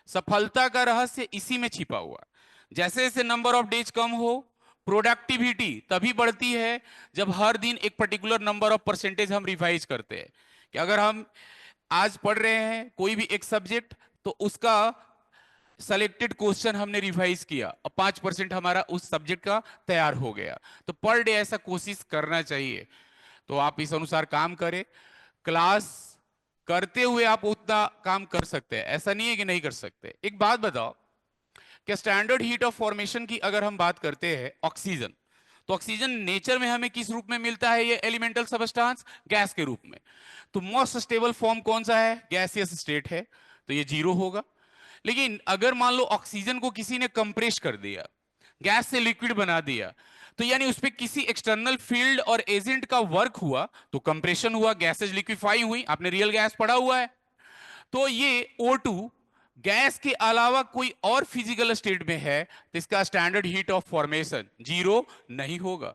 सफलता का रहस्य इसी में छिपा हुआ है. जैसे जैसे नंबर ऑफ डेज कम हो, प्रोडक्टिविटी तभी बढ़ती है जब हर दिन एक पर्टिकुलर नंबर ऑफ परसेंटेज हम रिवाइज करते हैं. कि अगर हम आज पढ़ रहे हैं कोई भी एक सब्जेक्ट, तो उसका सेलेक्टेड क्वेश्चन हमने रिवाइज किया और 5% हमारा उस सब्जेक्ट का तैयार हो गया. तो पर डे ऐसा कोशिश करना चाहिए. तो आप इस अनुसार काम करें. क्लास करते हुए आप उतना काम कर सकते हैं, ऐसा नहीं है कि नहीं कर सकते. एक बात बताओ कि स्टैंडर्ड हीट ऑफ फॉर्मेशन की अगर हम बात करते हैं, ऑक्सीजन, तो ऑक्सीजन नेचर में हमें किस रूप में मिलता है? ये एलिमेंटल सबस्टांस गैस के रूप में. तो मोस्ट स्टेबल फॉर्म कौन सा है? गैसियस स्टेट है, तो ये 0 होगा. लेकिन अगर मान लो ऑक्सीजन को किसी ने कंप्रेस कर दिया, गैस से लिक्विड बना दिया, तो यानी उस पर किसी एक्सटर्नल फील्ड और एजेंट का वर्क हुआ, तो कंप्रेशन हुआ, गैसेज लिक्विफाई हुई. आपने रियल गैस पढ़ा हुआ है. तो ये O2 गैस के अलावा कोई और फिजिकल स्टेट में है तो इसका स्टैंडर्ड हीट ऑफ फॉर्मेशन 0 नहीं होगा.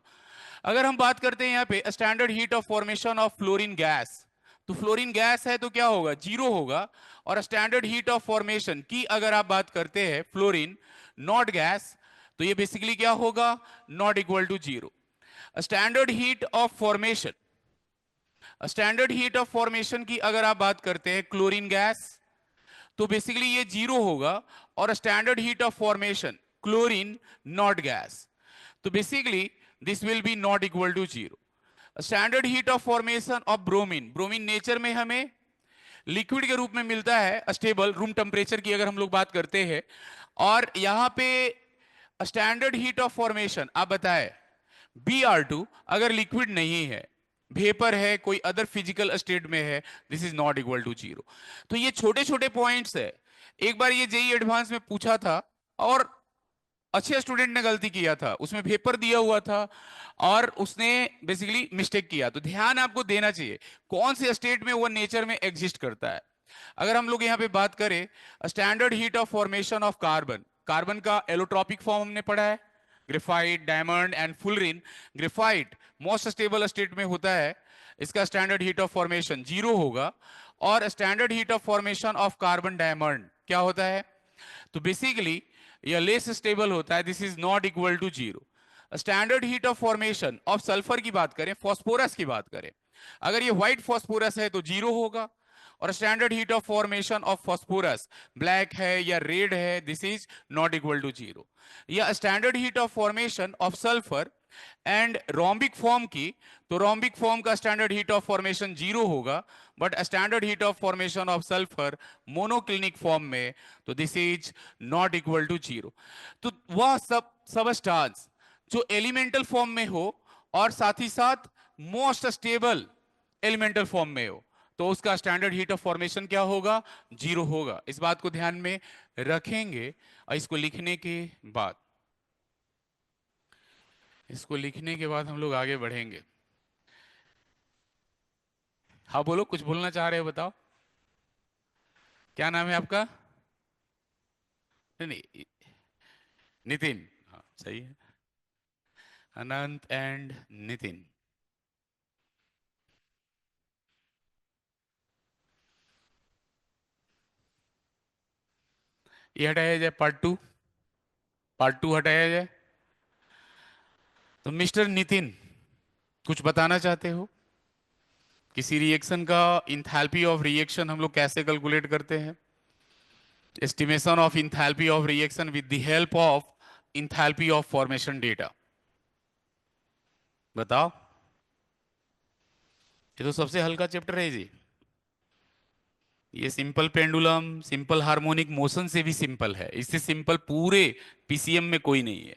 अगर हम बात करते हैं यहां पे standard heat of formation of fluorine gas, तो फ्लोरीन गैस है तो क्या होगा? 0 होगा. और स्टैंडर्ड हीट ऑफ फॉर्मेशन की अगर आप बात करते हैं फ्लोरीन नॉट गैस, तो ये बेसिकली क्या होगा? Not equal to 0. Standard heat of formation, standard heat of formation की अगर आप बात करते हैं क्लोरीन गैस, तो बेसिकली ये जीरो होगा, और standard heat of formation chlorine not gas, तो basically this will be not equal to zero. Standard heat of formation of bromine, bromine nature में हमें लिक्विड के रूप में मिलता है, स्टेबल रूम टेम्परेचर की अगर हम लोग बात करते हैं, और यहां पे स्टैंडर्ड हीट ऑफ फॉर्मेशन आप बताएं Br2 अगर लिक्विड नहीं है, वेपर है, कोई अदर फिजिकल स्टेट में है, this is not equal to zero. तो ये छोटे छोटे पॉइंट्स है, एक बार ये जेई एडवांस में पूछा था, और अच्छे स्टूडेंट ने गलती किया था, उसमें वेपर दिया हुआ था और उसने बेसिकली मिस्टेक किया, तो ध्यान आपको देना चाहिए कौन से स्टेट में वो नेचर में एग्जिस्ट करता है। अगर हम लोग यहाँ पे बात करें standard heat of formation of carbon, carbon का एलोट्रॉपिक फॉर्म हमने पढ़ा है, graphite, diamond and fullerene. Graphite most stable state में होता है, इसका standard heat of formation zero होगा, और standard heat of formation of carbon diamond क्या होता है, तो बेसिकली यह लेस स्टेबल होता है, this is not equal to zero. Standard heat of formation of sulphur की बात करें, फॉस्फोरस की बात करें, अगर ये व्हाइट फॉस्फोरस है तो जीरो होगा, और standard heat of formation of phosphorus black है या रेड है, this is not equal to zero. या standard heat of formation of sulphur and rhombic form की, तो रोम्बिक फॉर्म का standard heat of formation zero होगा, but standard heat of formation of sulphur monoclinic form में, तो this is not equal to zero. तो वह सब substance जो एलिमेंटल फॉर्म में हो और साथ ही साथ मोस्ट स्टेबल एलिमेंटल फॉर्म में हो, तो उसका स्टैंडर्ड हीट ऑफ फॉर्मेशन क्या होगा, जीरो होगा। इस बात को ध्यान में रखेंगे, और इसको लिखने के बाद, इसको लिखने के बाद हम लोग आगे बढ़ेंगे। हाँ बोलो, कुछ बोलना चाह रहे हो बताओ, क्या नाम है आपका? नहीं नहीं, नितिन, हाँ सही है, अनंत एंड नितिन। ये हटाया जाए, पार्ट टू, पार्ट टू हटाया जाए। तो मिस्टर नितिन, कुछ बताना चाहते हो? किसी रिएक्शन का इंथैल्पी ऑफ रिएक्शन हम लोग कैसे कैलकुलेट करते हैं? Estimation of enthalpy of reaction with the help of enthalpy of formation data, बताओ। ये तो सबसे हल्का चैप्टर है जी, ये simple pendulum, simple harmonic motion से भी सिंपल है, इससे सिंपल पूरे पीसीएम में कोई नहीं है।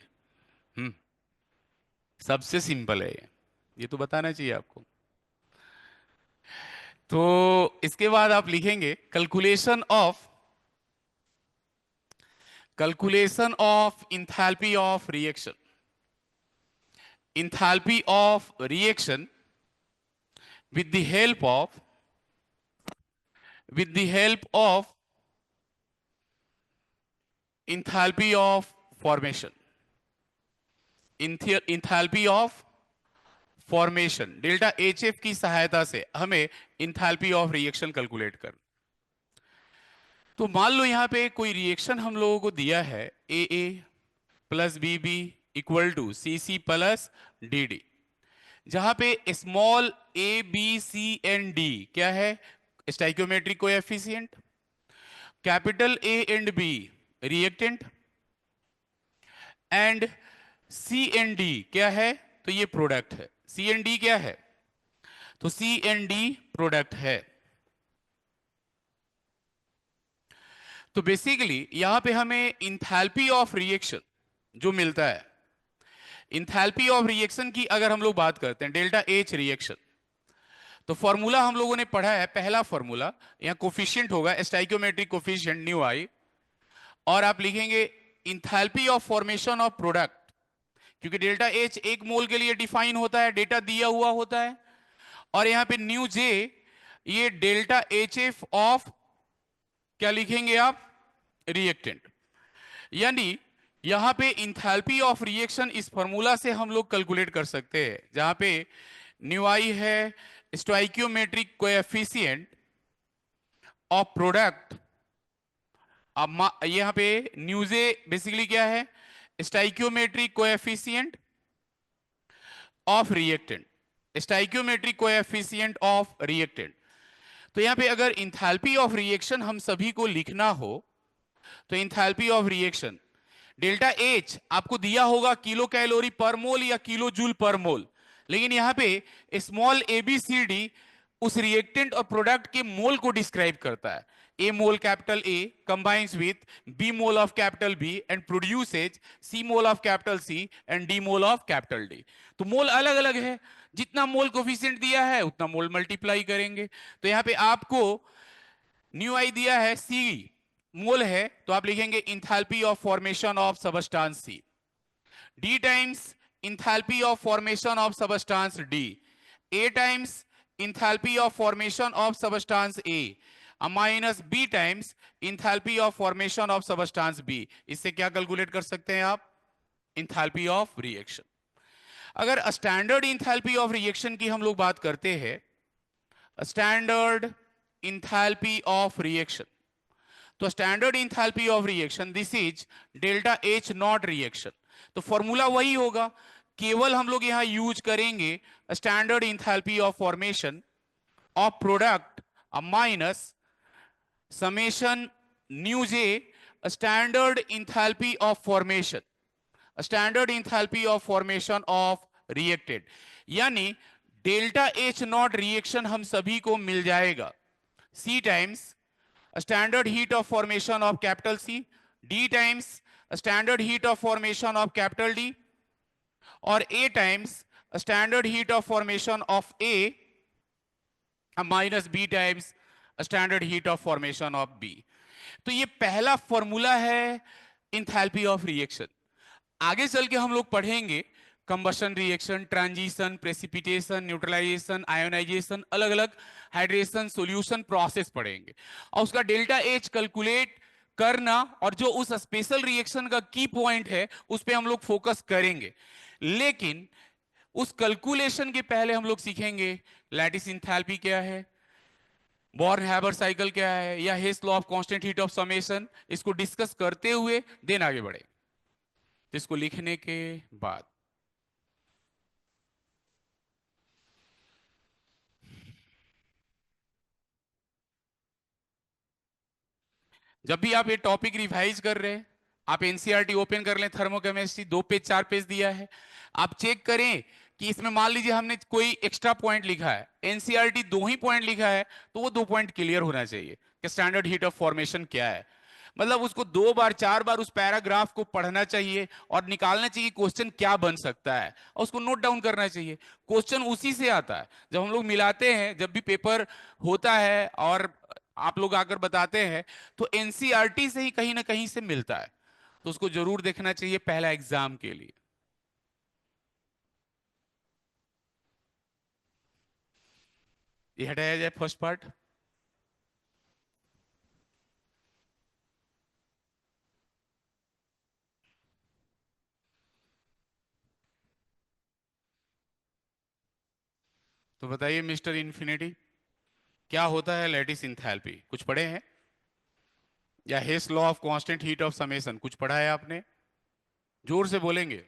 हम्म, सबसे सिंपल है ये तो बताना चाहिए आपको। तो इसके बाद आप लिखेंगे calculation of enthalpy of reaction, enthalpy of reaction with the help of with the help of enthalpy of formation, enthalpy of formation delta H F की सहायता से हमें इंथैल्पी ऑफ रिएक्शन कैलकुलेट कर। तो मान लो यहां पे कोई रिएक्शन हम लोगों को दिया है, A A plus B B equal to C C plus D D, जहां पे small A B C and D क्या है, stoichiometric coefficient, capital A and B reactant, and C and D क्या है, तो ये प्रोडक्ट है। सी एन डी क्या है, तो सी एन डी प्रोडक्ट है। तो बेसिकली यहां पे हमें इंथैल्पी ऑफ रिएक्शन जो मिलता है, इंथैल्पी ऑफ रिएक्शन की अगर हम लोग बात करते हैं, डेल्टा एच रिएक्शन, तो फॉर्मूला हम लोगों ने पढ़ा है, पहला फॉर्मूला, यहां कोफिशिएंट होगा स्टाइक्योमेट्रिक कोफिशिएंट न्यू आई, और आप लिखेंगे enthalpy of formation of product, क्योंकि डेल्टा एच एक मोल के लिए डिफाइन होता है, डेटा दिया हुआ होता है, और यहां पे न्यू जे ये डेल्टा एच एफ ऑफ क्या लिखेंगे आप, रिएक्टेंट। यानी यहां पे इंथैल्पी ऑफ रिएक्शन इस फॉर्मूला से हम लोग कैलकुलेट कर सकते हैं, जहां पे न्यू आई है स्टोइकियोमेट्रिक कोएफिशिएंट ऑफ प्रोडक्ट। अब यहां पे न्यूजे बेसिकली क्या है, stoichiometric coefficient of reactant, stoichiometric coefficient of reactant. तो यहां पे अगर इंथैल्पी ऑफ रिएक्शन हम सभी को लिखना हो तो enthalpy of reaction delta H आपको दिया होगा किलो कैलोरी पर मोल या किलो जूल पर मोल, लेकिन यहां पे small A B C D उस रिएक्टेंट और प्रोडक्ट के मोल को डिस्क्राइब करता है। A mole capital A combines with B mole of capital B and produces C mole of capital C and D mole of capital D. तो mole अलग अलग है, जितना मोल कोफिशिएंट दिया है उतना मोल मल्टीप्लाई करेंगे। तो यहां पे आपको न्यू आई दिया है सी मोल है, तो आप लिखेंगे enthalpy of formation of substance C, D times enthalpy of formation of substance D, A times enthalpy of formation of substance A minus B times enthalpy of formation of substance B. इससे क्या calculate कर सकते हैं आप? Enthalpy of reaction. अगर standard enthalpy of reaction की हम लोग बात करते हैं, स्टैंडर्ड इंथैल्पी ऑफ रिएक्शन, तो standard enthalpy of reaction this is delta H not reaction. तो फॉर्मूला वही होगा, केवल हम लोग यहां यूज करेंगे standard enthalpy of formation of product minus summation nu j standard enthalpy of formation, standard enthalpy of formation of reacted. यानी delta H not reaction हम सभी को मिल जाएगा C times standard heat of formation of capital C, D times standard heat of formation of capital D, और A times standard heat of formation of A minus B times standard heat of formation of B. तो ये पहला formula है enthalpy of reaction. आगे चल के हम लोग पढ़ेंगे combustion reaction, transition, precipitation, neutralisation, ionisation, अलग अलग हाइड्रेशन सॉल्यूशन प्रोसेस पढ़ेंगे, और उसका डेल्टा एच कैलकुलेट करना और जो उस स्पेशल रिएक्शन का की पॉइंट है उस पे हम लोग फोकस करेंगे। लेकिन उस कैलकुलेशन के पहले हम लोग सीखेंगे लैटिस इंथैल्पी क्या है, बॉर्न हैबर साइकिल क्या है, या Hess law of constant heat of summation. इसको डिस्कस करते हुए देन आगे बढ़े। तो इसको लिखने के बाद जब भी आप ये टॉपिक रिवाइज कर रहे हैं, आप एनसीईआरटी ओपन कर लें, थर्मोकेमिस्ट्री 2 पेज 4 पेज दिया है, आप चेक करें कि इसमें मान लीजिए हमने कोई एक्स्ट्रा पॉइंट लिखा है, एनसीईआरटी 2 ही पॉइंट लिखा है, तो वो 2 पॉइंट क्लियर होना चाहिए कि स्टैंडर्ड हीट ऑफ फॉर्मेशन क्या है। मतलब उसको 2 बार 4 बार उस पैराग्राफ को पढ़ना चाहिए और निकालना चाहिए क्वेश्चन क्या बन सकता है, और उसको नोट डाउन करना चाहिए। क्वेश्चन उसी से आता है, जब हम लोग मिलाते हैं, जब भी पेपर होता है और आप लोग आकर बताते हैं, तो एनसीईआरटी से ही कहीं ना कहीं से मिलता है, तो उसको जरूर देखना चाहिए पहला एग्जाम के लिए। ये हटाया जाए फर्स्ट पार्ट। तो बताइए मिस्टर इन्फिनिटी, क्या होता है लैटिस इंथैल्पी? कुछ पढ़े हैं? या Hess law of constant heat of summation कुछ पढ़ा है आपने? जोर से बोलेंगे।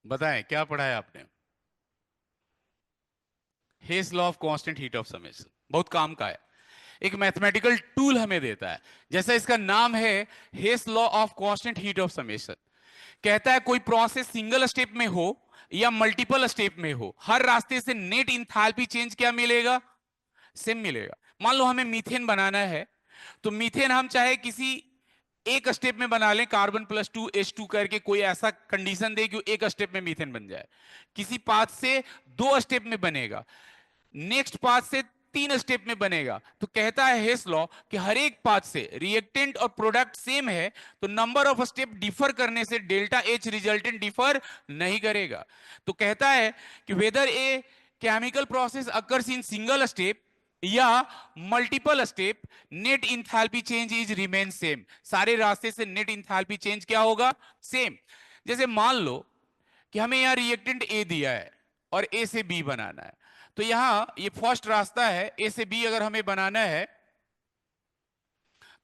बताएं क्या पढ़ा है आपने? Hess law of constant heat of summation बहुत काम का है, एक मैथमेटिकल टूल हमें देता है। जैसा इसका नाम है, Hess law of constant heat of summation, कहता है कोई प्रोसेस सिंगल स्टेप में हो या मल्टीपल स्टेप में हो, हर रास्ते से नेट इंथैल्पी चेंज क्या मिलेगा? सेम मिलेगा। मान लो हमें मीथेन बनाना है, तो मीथेन हम चाहे किसी एक स्टेप में बना लें, कार्बन प्लस 2 H2 करके कोई ऐसा कंडीशन दे कि एक स्टेप में मीथेन बन जाए, किसी पाथ से 2 स्टेप में बनेगा, नेक्स्ट पाथ से 3 स्टेप में बनेगा। तो कहता है हेस लॉ कि हर एक पाथ से रिएक्टेंट और प्रोडक्ट सेम है, तो नंबर ऑफ स्टेप डिफर करने से डेल्टा एच रिजल्टेंट डिफर नहीं करेगा। तो कहता है कि whether a chemical process occurs in single step या multiple step, net enthalpy change is remain same. सारे रास्ते से नेट इंथैल्पी चेंज क्या होगा? सेम। जैसे मान लो कि हमें यहां रिएक्टेंट ए दिया है और ए से बी बनाना है, तो यहां ये फर्स्ट रास्ता है, ए से बी अगर हमें बनाना है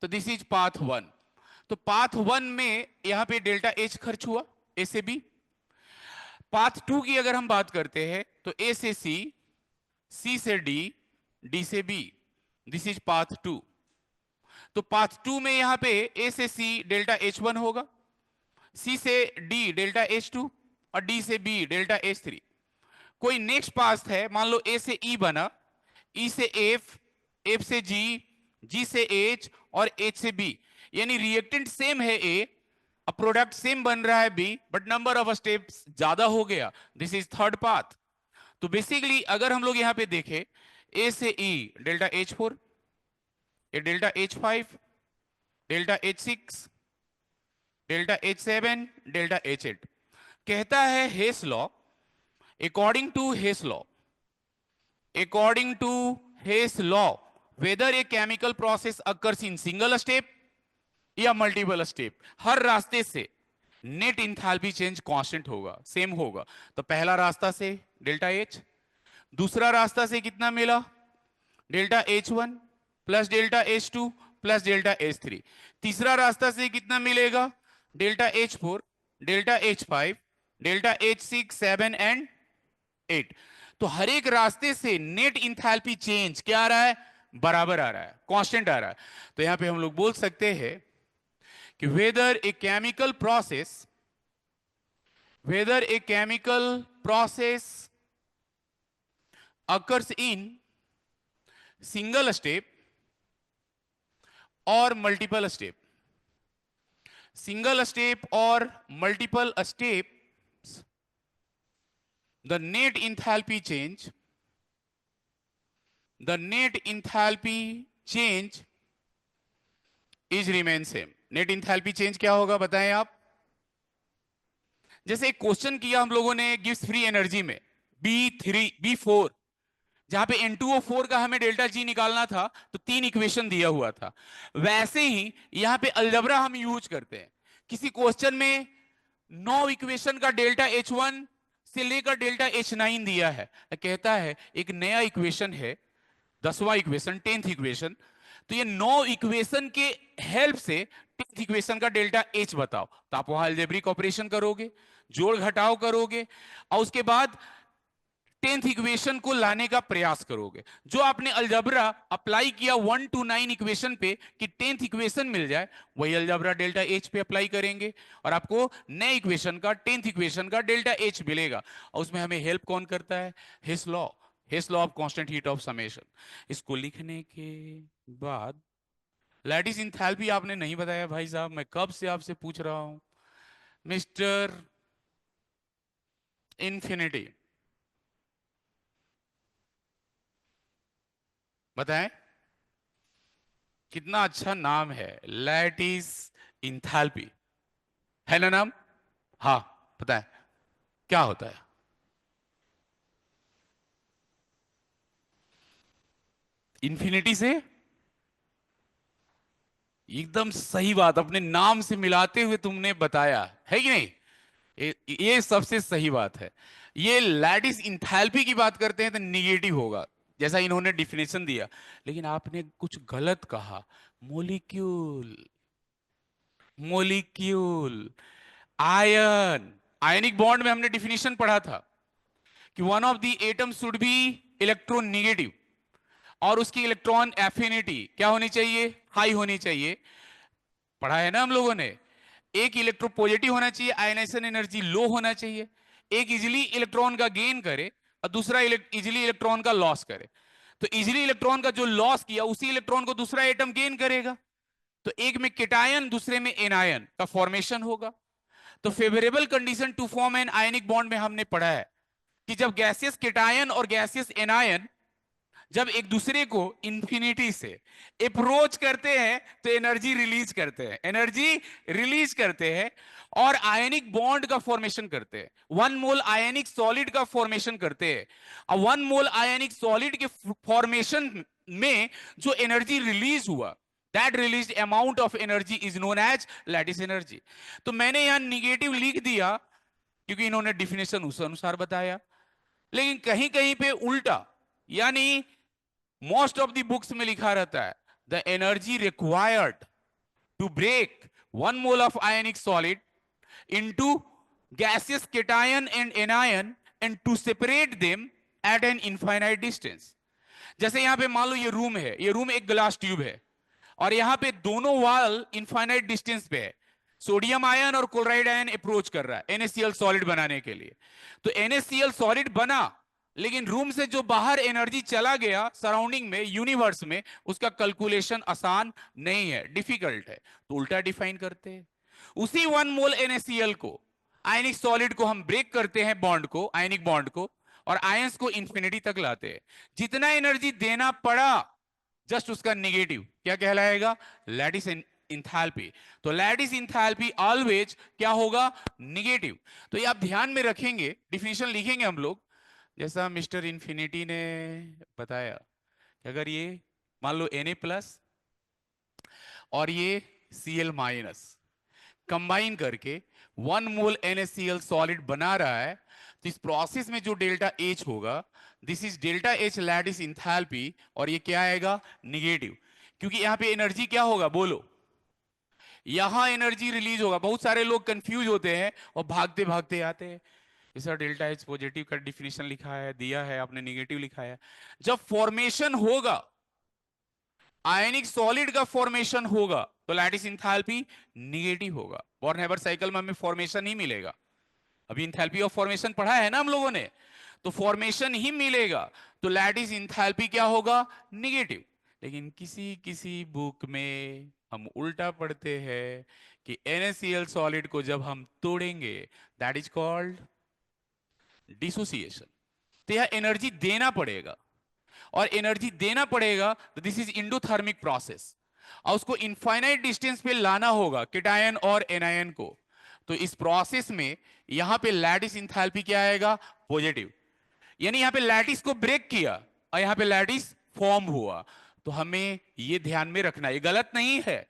तो दिस इज पाथ 1। तो पाथ 1 में यहां पे डेल्टा एच खर्च हुआ ए से बी। पाथ 2 की अगर हम बात करते हैं तो ए से सी, सी से डी, डी से बी, दिस इज पाथ 2। तो पाथ 2 में यहां पे ए से सी डेल्टा H1 होगा, सी से डी डेल्टा H2 और डी से बी डेल्टा H3। कोई नेक्स्ट पाथ है, मान लो ए से ई बना, ई से एफ, एफ से जी, जी से एच और एच से बी, यानी रिएक्टेंट सेम है ए, अब प्रोडक्ट सेम बन रहा है B, but number of steps ज्यादा हो गया, दिस इज थर्ड पाथ। तो बेसिकली अगर हम लोग यहां पे देखें, ए से ई डेल्टा H4, ये delta H5, delta H6, delta H7, delta H8। कहता है Hess law, according to Hess law, according to Hess law, whether a chemical process occurs in single step या मल्टीपल स्टेप, हर रास्ते से नेट इंथैल्पी चेंज कांस्टेंट होगा, same होगा। तो पहला रास्ता से डेल्टा H, दूसरा रास्ता से कितना मिला, delta H1 plus delta H2 plus delta H3, तीसरा रास्ता से कितना मिलेगा, delta H4, delta H5, delta H6, 7 and 8। तो हर एक रास्ते से नेट इंथैल्पी चेंज क्या आ रहा है, बराबर आ रहा है, कांस्टेंट आ रहा है। तो यहां पे हम लोग बोल सकते हैं कि whether a chemical process occurs in single step or multiple step, single step or multiple steps, the net enthalpy change is remain same। Net enthalpy change क्या होगा बताएं आप। जैसे एक क्वेश्चन किया हम लोगों ने गिव्स फ्री एनर्जी में B4, जहां पे N2O4 का हमें डेल्टा जी निकालना था, तो 3 इक्वेशन दिया हुआ था। वैसे ही यहां पे अलजबरा हम यूज करते हैं। किसी क्वेश्चन में 9 इक्वेशन का डेल्टा H1 से लेकर डेल्टा H9 दिया है, कहता है एक नया इक्वेशन है, 10वां इक्वेशन, 10th इक्वेशन, तो ये 9 इक्वेशन के हेल्प से 10th इक्वेशन का डेल्टा H बताओ। तो आप वहां अलजेब्रिक ऑपरेशन करोगे, जोड़ घटाव करोगे और उसके बाद 10th इक्वेशन को लाने का प्रयास करोगे। जो आपने अलजबरा अप्लाई किया 1 to 9 इक्वेशन पे कि 10th इक्वेशन मिल जाए, वही अलजबरा डेल्टा H पे अप्लाई करेंगे और आपको नए इक्वेशन का 10th इक्वेशन का डेल्टा H मिलेगा। और उसमें हमें हेल्प कौन करता है, Hess law, Hess law of constant heat of summation. इसको लिखने के बाद लैटिस इंथैल्पी आपने नहीं बताया भाई साहब, मैं कब से आपसे पूछ रहा हूं मिस्टर इंफिनिटी, बताएं कितना अच्छा नाम है, लैटिस इंथैल्पी, है ना नाम। हाँ बताएं क्या होता है। इंफिनिटी से, एकदम सही बात, अपने नाम से मिलाते हुए तुमने बताया है कि नहीं, ये सबसे सही बात है। ये लैटिस इंथैल्पी की बात करते हैं तो निगेटिव होगा, जैसा इन्होंने डिफिनेशन दिया, लेकिन आपने कुछ गलत कहा, मोलिक्यूल, मोलिक्यूल, आयन, आयनिक बॉन्ड में हमने डिफिनेशन पढ़ा था कि one of the atom should be electron negative और उसकी इलेक्ट्रॉन एफिनिटी क्या होनी चाहिए, हाई होनी चाहिए, पढ़ा है ना हम लोगों ने। एक इलेक्ट्रो पॉजिटिव होना चाहिए, आयनाइजेशन एनर्जी लो होना चाहिए, एक इजिली इलेक्ट्रॉन का गेन करे और दूसरा इजिली इलेक्ट्रॉन का लॉस करे। तो इजिली इलेक्ट्रॉन का जो लॉस किया उसी इलेक्ट्रॉन को दूसरा एटम गेन करेगा, तो एक में केटायन दूसरे में एनायन का फॉर्मेशन होगा। तो favourable condition to form an ionic bond में हमने पढ़ा है कि जब गैसियस केटायन और गैसियस एनायन जब एक दूसरे को इंफिनिटी से अप्रोच करते हैं तो एनर्जी रिलीज करते हैं, एनर्जी रिलीज करते हैं और आयनिक बॉन्ड का फॉर्मेशन करते हैं, 1 मोल आयनिक सॉलिड का फॉर्मेशन करते हैं। और 1 मोल आयनिक सॉलिड के फॉर्मेशन में जो एनर्जी रिलीज हुआ, that release amount of energy is known as lattice energy. तो मैंने यहां निगेटिव लिख दिया क्योंकि इन्होंने डिफिनेशन उस अनुसार बताया, लेकिन कहीं कहीं पे उल्टा, यानी मोस्ट ऑफ द बुक्स में लिखा रहता है the energy required to break 1 mole of ionic solid into gaseous cation and anion and to separate them at an infinite distance. जैसे यहां पे मान लो ये रूम है, ये रूम एक ग्लास ट्यूब है और यहां पे दोनों वाल इनफाइनाइट डिस्टेंस पे है। सोडियम आयन और क्लोराइड आयन अप्रोच कर रहा है NaCl सॉलिड बनाने के लिए। तो NaCl सॉलिड बना, लेकिन रूम से जो बाहर एनर्जी चला गया सराउंडिंग में, यूनिवर्स में, उसका कैलकुलेशन आसान नहीं है, डिफिकल्ट है, तो उल्टा डिफाइन करते हैं। उसी 1 मोल NaCl को, आयनिक सॉलिड को हम ब्रेक करते हैं, बॉन्ड को, आयनिक बॉन्ड को, और आयंस को इंफिनिटी तक लाते हैं। जितना एनर्जी देना पड़ा जस्ट उसका निगेटिव क्या कहलाएगा? Lattice enthalpy. तो लैटिस इंथैल्पी ऑलवेज क्या होगा? निगेटिव। तो ये आप ध्यान में रखेंगे, डिफिनेशन लिखेंगे हम लोग, जैसा मिस्टर इंफिनिटी ने बताया कि अगर ये मान लो Na प्लस और ये Cl माइनस कंबाइन करके 1 मोल NaCl सॉलिड बना रहा है, तो इस प्रोसेस में जो डेल्टा H होगा, this is delta H lattice enthalpy, और ये क्या आएगा? निगेटिव। क्योंकि यहां पे एनर्जी क्या होगा बोलो? यहां एनर्जी रिलीज होगा। बहुत सारे लोग कंफ्यूज होते हैं और भागते भागते आते हैं, सर डेल्टा H पॉजिटिव का डिफिनेशन लिखा है, दिया है, आपने निगेटिव लिखा है। जब फॉर्मेशन होगा, आयनिक सॉलिड का फॉर्मेशन होगा, तो लैटिस इंथैल्पी निगेटिव होगा। बॉर्नहेबर साइकिल में हमें फॉर्मेशन ही मिलेगा। अभी इंथैल्पी ऑफ फॉर्मेशन पढ़ा है ना हम लोगों ने, तो फॉर्मेशन ही मिलेगा, तो लैटिस इंथैल्पी क्या होगा? निगेटिव। लेकिन किसी किसी बुक में हम उल्टा पढ़ते हैं कि NaCl सॉलिड को जब हम तोड़ेंगे, दैट इज कॉल्ड डिसोसिएशन। तो यह एनर्जी देना पड़ेगा, और एनर्जी देना पड़ेगा तो दिस इज इंडोथर्मिक प्रोसेस, और उसको इनफाइनाइट डिस्टेंस पे लाना होगा केटायन और एनायन को। तो इस प्रोसेस में यहां पे लैटिस इंथैल्पी क्या आएगा? पॉजिटिव। यानी यहां पे लैटिस को ब्रेक किया और यहां पे लैटिस फॉर्म हुआ। तो हमें ये ध्यान में रखना, ये गलत नहीं है।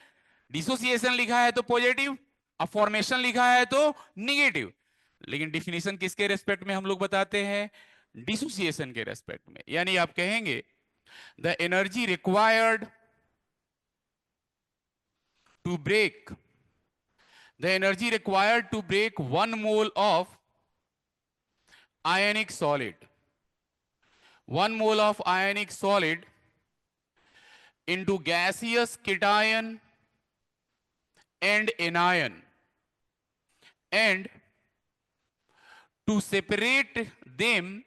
डिसोसिएशन लिखा है तो पॉजिटिव, और फॉर्मेशन लिखा है तो निगेटिव। लेकिन डिफिनेशन किसके रेस्पेक्ट में हम लोग बताते हैं? डिसोसिएशन के रेस्पेक्ट में। यानी आप कहेंगे the energy required to break the energy required to break 1 mole of ionic solid, 1 mole of ionic solid into gaseous cation and anion, and to separate them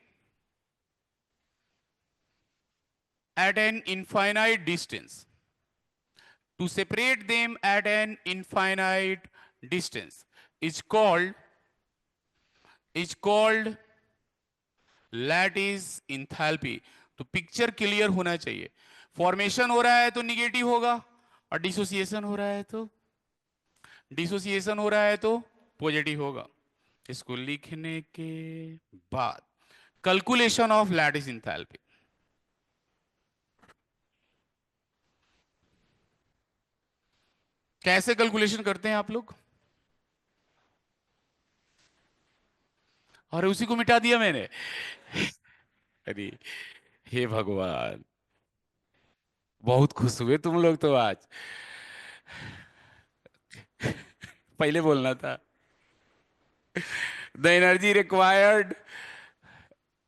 at an infinite distance, to separate them at an infinite distance is called lattice enthalpy. तो picture clear होना चाहिए। Formation हो रहा है तो negative होगा, और dissociation हो रहा है तो पॉजिटिव होगा। इसको लिखने के बाद कैलकुलेशन ऑफ लैटिस इंथैल्पी। कैसे कैलकुलेशन करते हैं आप लोग? और उसी को मिटा दिया मैंने। अरे हे भगवान, बहुत खुश हुए तुम लोग तो आज। पहले बोलना था। The energy required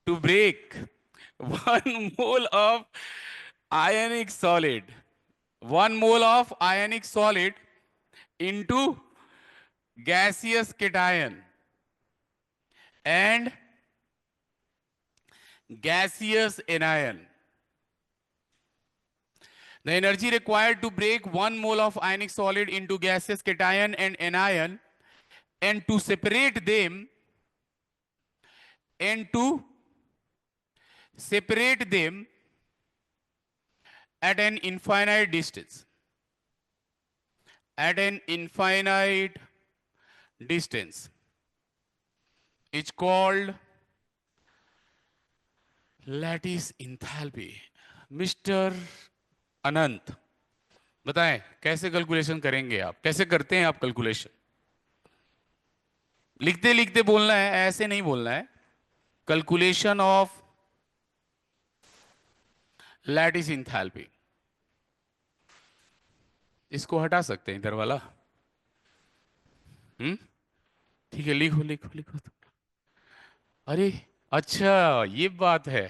to break 1 mole of ionic solid, 1 mole of ionic solid into gaseous cation and gaseous anion. The energy required to break 1 mole of ionic solid into gaseous cation and anion, and to separate them and to separate them at an infinite distance, at an infinite distance is called lattice enthalpy. Mister Anant, बताएं कैसे calculation करेंगे आप? कैसे करते हैं आप calculation? लिखते लिखते बोलना है, ऐसे नहीं बोलना है। Calculation of lattice enthalpy. इसको हटा सकते हैं इधर वाला। ठीक है, लिखो लिखो लिखो। अरे अच्छा, ये बात है।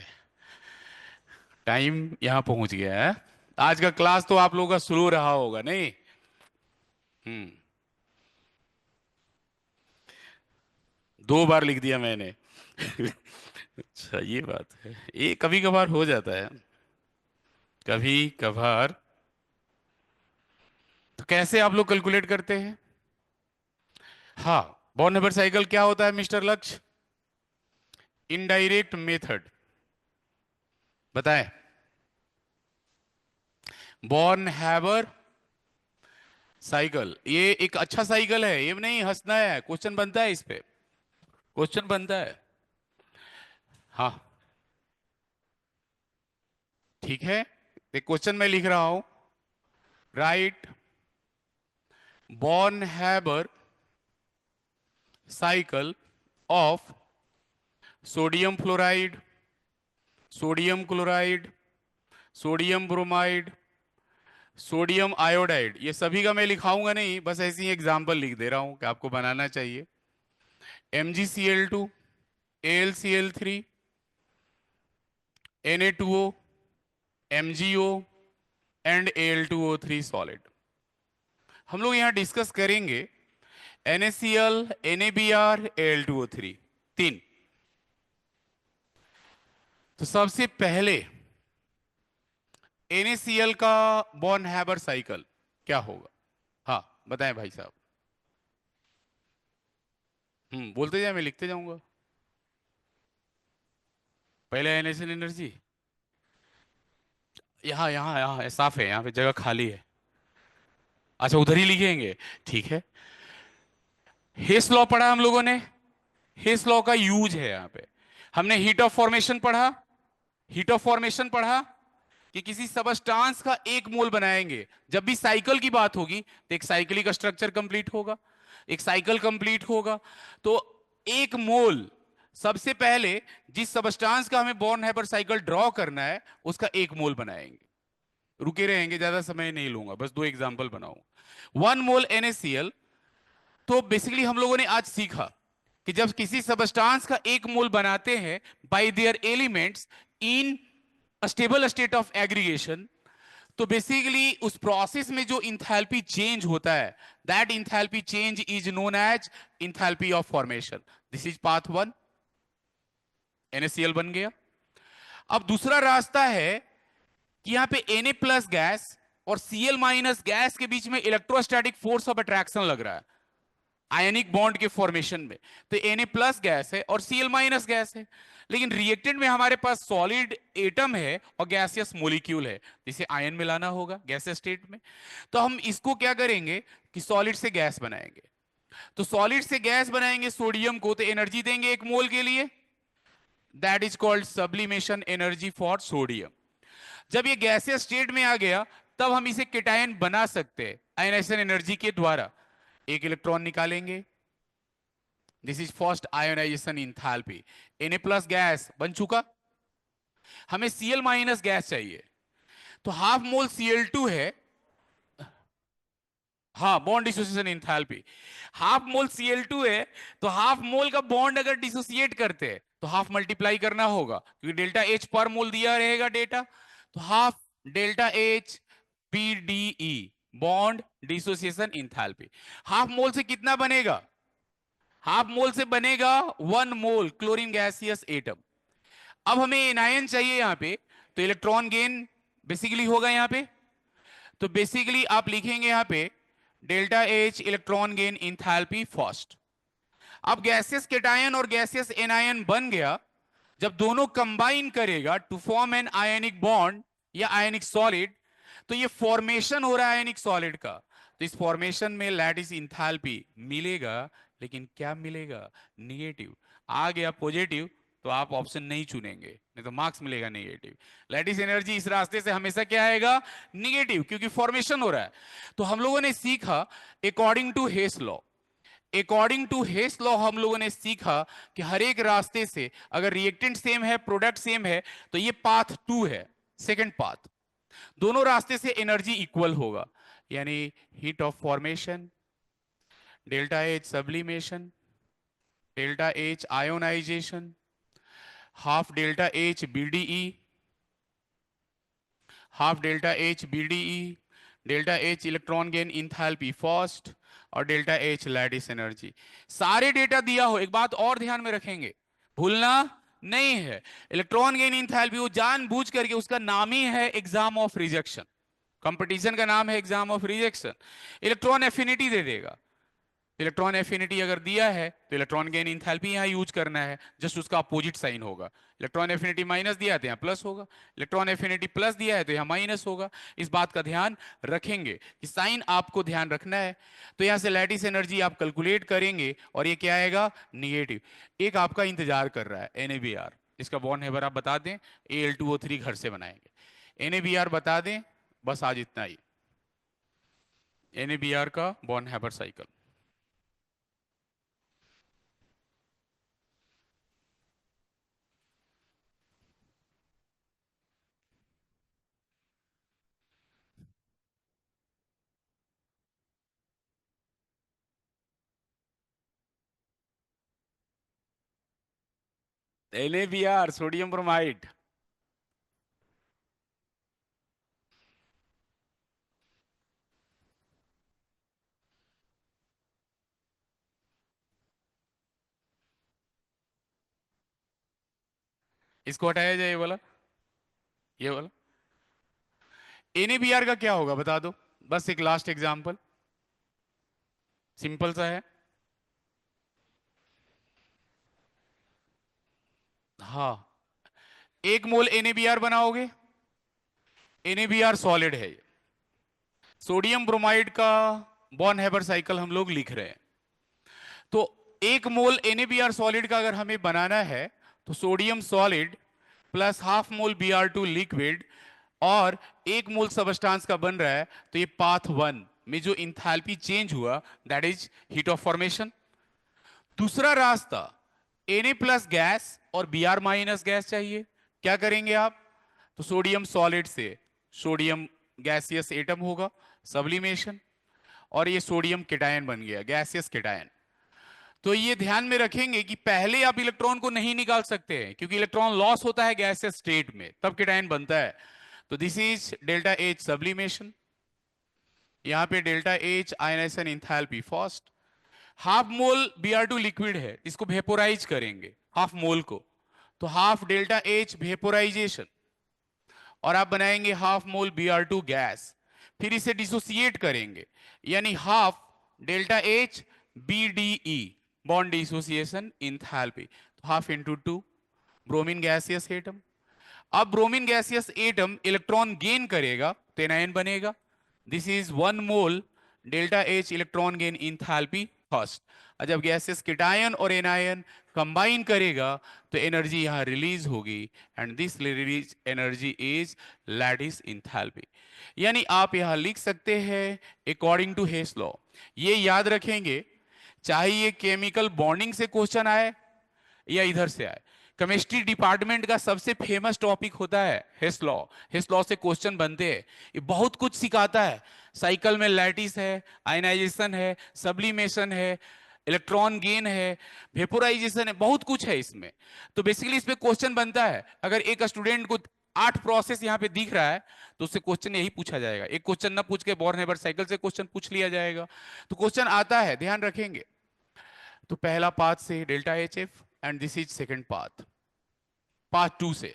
टाइम यहाँ पहुंच गया है। आज का क्लास तो आप लोगों का स्लो रहा होगा नहीं? हम्म। 2 बार लिख दिया मैंने। अच्छा, ये बात है, ये कभी कभार हो जाता है, कभी कभार। तो कैसे आप लोग कैलकुलेट करते हैं? हाँ, बॉर्न हेबर साइकिल क्या होता है मिस्टर लक्ष्य? इनडायरेक्ट मेथड बताएं। बॉर्न हैबर साइकिल ये एक अच्छा साइकिल है, ये नहीं हंसना है, क्वेश्चन बनता है इस पे, क्वेश्चन बनता है। हाँ ठीक है, एक क्वेश्चन मैं लिख रहा हूं। Right born Haber cycle of sodium fluoride, sodium chloride, sodium bromide, sodium iodide, ये सभी का मैं लिखाऊंगा नहीं, बस ऐसी ही एग्जांपल लिख दे रहा हूं कि आपको बनाना चाहिए। MgCl2, AlCl3, Na2O, MgO and Al2O3 solid. हम लोग यहां डिस्कस करेंगे NaCl, NaBr, Al2O3 तीन। तो सबसे पहले NaCl का बॉर्न हैबर साइकिल क्या होगा? हाँ बताएं भाई साहब। बोलते जाए, मैं लिखते जाऊंगा। पहले NaCl एनर्जी, यहाँ यहाँ यहाँ साफ है, यहाँ पे जगह खाली है। अच्छा उधर ही लिखेंगे, ठीक है। हेस लॉ पढ़ा हम लोगों ने, हेस लॉ का यूज है यहाँ पे। हमने हीट ऑफ फॉर्मेशन पढ़ा, हीट ऑफ फॉर्मेशन पढ़ा कि किसी सबस्टांस का एक मोल बनाएंगे। जब भी साइकिल की बात होगी तो एक साइकिलिक स्ट्रक्चर कंप्लीट होगा, एक साइकिल कंप्लीट होगा। तो एक मोल, सबसे पहले जिस सबस्टांस का हमें बॉर्न हैबर साइकिल ड्रॉ करना है उसका एक मोल बनाएंगे। रुके रहेंगे, ज्यादा समय नहीं लूंगा, बस 2 एग्जाम्पल बनाऊं। 1 मोल NaCl। तो बेसिकली हम लोगों ने आज सीखा कि जब किसी सबस्टांस का एक मोल बनाते हैं by their elements in stable state of aggregation, तो बेसिकली उस प्रोसेस में जो इंथैल्पी चेंज होता है, that enthalpy change is known as enthalpy of formation. This is path 1, NaCl बन गया। अब दूसरा रास्ता है कि यहां पे Na प्लस गैस और Cl माइनस गैस के बीच में इलेक्ट्रोस्टैटिक फोर्स ऑफ अट्रैक्शन लग रहा है आयनिक बॉन्ड के फॉर्मेशन में। तो Na प्लस गैस है और Cl माइनस गैस है, लेकिन रिएक्टेंट में हमारे पास सॉलिड एटम है और गैसियस मॉलिक्यूल है, जिसे आयन मिलाना होगा गैसियस स्टेट में। तो हम इसको क्या करेंगे कि सॉलिड से गैस बनाएंगे। तो सॉलिड से गैस बनाएंगे सोडियम को, तो एनर्जी देंगे 1 मोल के लिए, that is called sublimation energy for sodium. जब ये गैसियस स्टेट में आ गया तब हम इसे केटायन बना सकते हैं आयनाइजेशन एनर्जी के द्वारा। एक इलेक्ट्रॉन निकालेंगे, this is first ionisation enthalpy. Na plus gas बन चुका, हमें Cl माइनस गैस चाहिए। तो हाफ मोल Cl2 है, हाँ bond dissociation enthalpy half mole Cl2 है। तो हाफ मोल का बॉन्ड अगर डिसोसिएट करते हैं तो हाफ मल्टीप्लाई करना होगा, क्योंकि डेल्टा H पर मोल दिया रहेगा डेटा। तो half delta H PDE bond dissociation enthalpy. Half mole से कितना बनेगा? हाफ मोल से बनेगा 1 मोल क्लोरीन गैसियस एटम। अब हमें एनायन चाहिए यहां पे, तो इलेक्ट्रॉन गेन बेसिकली होगा यहां पे। तो बेसिकली आप लिखेंगे यहां पे delta H electron gain enthalpy first. अब गैसियस केटायन और गैसियस एनायन बन गया। जब दोनों कंबाइन करेगा to form an ionic bond या आयनिक सॉलिड, तो ये फॉर्मेशन हो रहा है आयनिक सॉलिड का। तो इस फॉर्मेशन में लैटिस इंथैल्पी मिलेगा, लेकिन क्या मिलेगा? निगेटिव। आ गया पॉजिटिव तो आप ऑप्शन नहीं चुनेंगे, नहीं तो मार्क्स मिलेगा नेगेटिव। लैटिस एनर्जी इस रास्ते से हमेशा क्या आएगा? निगेटिव, क्योंकि फॉर्मेशन हो रहा है। तो हम लोगों ने सीखा according to Hess law, according to Hess law हम लोगों ने सीखा कि हर एक रास्ते से अगर रिएक्टेंट सेम है, प्रोडक्ट सेम है, तो ये पाथ 2 है, सेकंड पाथ। दोनों रास्ते से एनर्जी इक्वल होगा। यानी heat of formation, delta H sublimation, delta H ionisation, half delta H B D E, half delta H B D E, delta H electron gain enthalpy first, और डेल्टा एच लैटिस एनर्जी। सारे data दिया हो, एक बात और ध्यान में रखेंगे, भूलना नहीं है, इलेक्ट्रॉन गेन इंथैल्पी वो जानबूझ करके, उसका नाम ही है एग्जाम ऑफ रिजेक्शन, कंपटीशन का नाम है exam of rejection. Electron affinity दे देगा, इलेक्ट्रॉन एफिनिटी अगर दिया है तो इलेक्ट्रॉन गेन इंथैल्पी यहां यूज करना है, जस्ट उसका अपोजिट साइन होगा। इलेक्ट्रॉन एफिनिटी माइनस दिया है तो यहाँ प्लस होगा, इलेक्ट्रॉन एफिनिटी प्लस दिया है तो यहाँ माइनस होगा। इस बात का ध्यान रखेंगे कि साइन आपको ध्यान रखना है। तो यहाँ से लैटिस एनर्जी आप कैलकुलेट करेंगे और ये क्या आएगा, निगेटिव। एक आपका इंतजार कर रहा है NaBr, इसका बॉन्ड नंबर आप बता दें, Al2O3 घर से बनाएंगे, NaBr बता दें, बस आज इतना ही, NaBr का bond Haber cycle. NaBr sodium bromide. इसको हटाया जाए, ये वाला, ये वाला। NaBr का क्या होगा बता दो, बस एक लास्ट एग्जांपल, सिंपल सा है। हाँ, एक मोल NaBr बनाओगे, NaBr सॉलिड है ये। सोडियम ब्रोमाइड का बॉन हेबर साइकिल हम लोग लिख रहे हैं, तो एक मोल NaBr सॉलिड का अगर हमें बनाना है तो sodium solid plus half mole Br2 liquid और एक मोल सबस्टांस का बन रहा है, तो ये पाथ वन में जो इंथैल्पी चेंज हुआ that is heat of formation. दूसरा रास्ता, Na प्लस गैस और Br माइनस गैस चाहिए, क्या करेंगे आप, तो सोडियम सॉलिड से सोडियम गैसियस एटम होगा, सब्लिमेशन, और ये सोडियम केटायन बन गया, गैसियस केटायन। तो ये ध्यान में रखेंगे कि पहले आप इलेक्ट्रॉन को नहीं निकाल सकते हैं, क्योंकि इलेक्ट्रॉन लॉस होता है गैसियस स्टेट में, तब केटायन बनता है। तो this is delta H sublimation, यहां पे delta H ionisation enthalpy first. Half mole Br2 liquid है, इसको वेपोराइज करेंगे हाफ मोल को, तो हाफ डेल्टा एच वेपोराइजेशन, और आप बनाएंगे हाफ मोल Br2 गैस, फिर इसे डिसोसिएट करेंगे, यानी half delta H BdE, bond dissociation enthalpy, तो half into two, bromine gaseous atom. अब bromine gaseous atom electron gain करेगा तो एनायन बनेगा, this is one mole delta H electron gain enthalpy first. और जब गैसेस केटायन और anion combine करेगा तो एनर्जी यहां रिलीज होगी, and this release energy is lattice enthalpy. यानी आप यहां लिख सकते हैं अकॉर्डिंग टू हेस लॉ। ये याद रखेंगे, चाहे ये केमिकल बॉन्डिंग से क्वेश्चन आए या इधर से आए, केमिस्ट्री डिपार्टमेंट का सबसे फेमस टॉपिक होता है हेस लॉ। हेस लॉ से क्वेश्चन बनते हैं, ये बहुत कुछ सिखाता है। साइकिल में लैटिस है, आयनाइजेशन है, सब्लिमेशन है, इलेक्ट्रॉन गेन है, वेपोराइजेशन है, बहुत कुछ है इसमें। तो बेसिकली इस पे क्वेश्चन बनता है। अगर एक स्टूडेंट को 8 प्रोसेस यहाँ पे दिख रहा है तो उससे क्वेश्चन यही पूछा जाएगा, एक क्वेश्चन ना पूछ के बॉर्न हेबर साइकिल से क्वेश्चन पूछ लिया जाएगा। तो क्वेश्चन आता है, ध्यान रखेंगे। तो पहला पाथ से delta H F, and this is second path, path two से।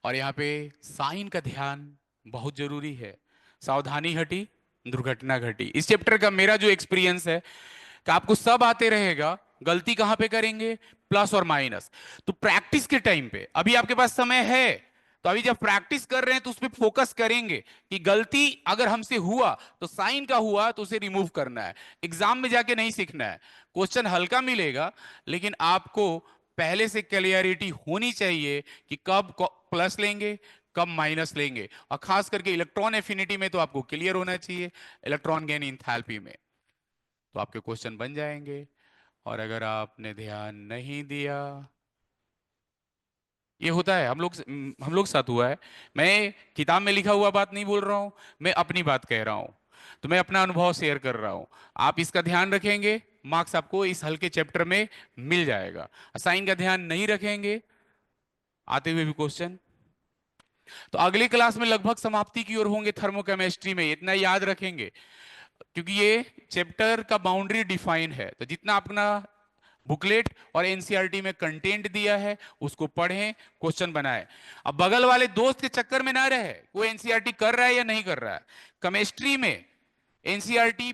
और यहाँ पे साइन का ध्यान बहुत जरूरी है, सावधानी हटी दुर्घटना घटी। इस चैप्टर का मेरा जो एक्सपीरियंस है कि आपको सब आते रहेगा, गलती कहां पे करेंगे, प्लस और माइनस। तो प्रैक्टिस के टाइम पे, अभी आपके पास समय है, तो अभी जब प्रैक्टिस कर रहे हैं तो उस पर फोकस करेंगे कि गलती अगर हमसे हुआ तो साइन का हुआ तो उसे रिमूव करना है, एग्जाम में जाके नहीं सीखना है। क्वेश्चन हल्का मिलेगा, लेकिन आपको पहले से क्लियरिटी होनी चाहिए कि कब प्लस लेंगे, कब माइनस लेंगे, और खास करके इलेक्ट्रॉन एफिनिटी में तो आपको क्लियर होना चाहिए, इलेक्ट्रॉन गेन इंथैल्पी में, तो आपके क्वेश्चन बन जाएंगे। और अगर आपने ध्यान नहीं दिया ये होता है, हम लोग साथ हुआ है। मैं किताब में लिखा हुआ बात नहीं बोल रहा हूँ, मैं अपनी बात कह रहा हूँ, तो मैं अपना अनुभव शेयर कर रहा हूँ। आप इसका ध्यान रखेंगे, मार्क्स आपको इस हल्के चैप्टर में मिल जाएगा। साइन का ध्यान नहीं रखेंगे, आते हुए भी क्वेश्चन। तो अगली क्लास में लगभग समाप्ति की ओर होंगे थर्मोकेमिस्ट्री में, इतना याद रखेंगे, क्योंकि ये चैप्टर का बाउंड्री डिफाइन है। तो जितना अपना बुकलेट और एनसीईआरटी में कंटेंट दिया है उसको पढ़ें, क्वेश्चन बनाएं। अब बगल वाले दोस्त के चक्कर में ना रहे, कोई एनसीईआरटी कर रहा है या नहीं कर रहा है। केमिस्ट्री में एनसीईआरटी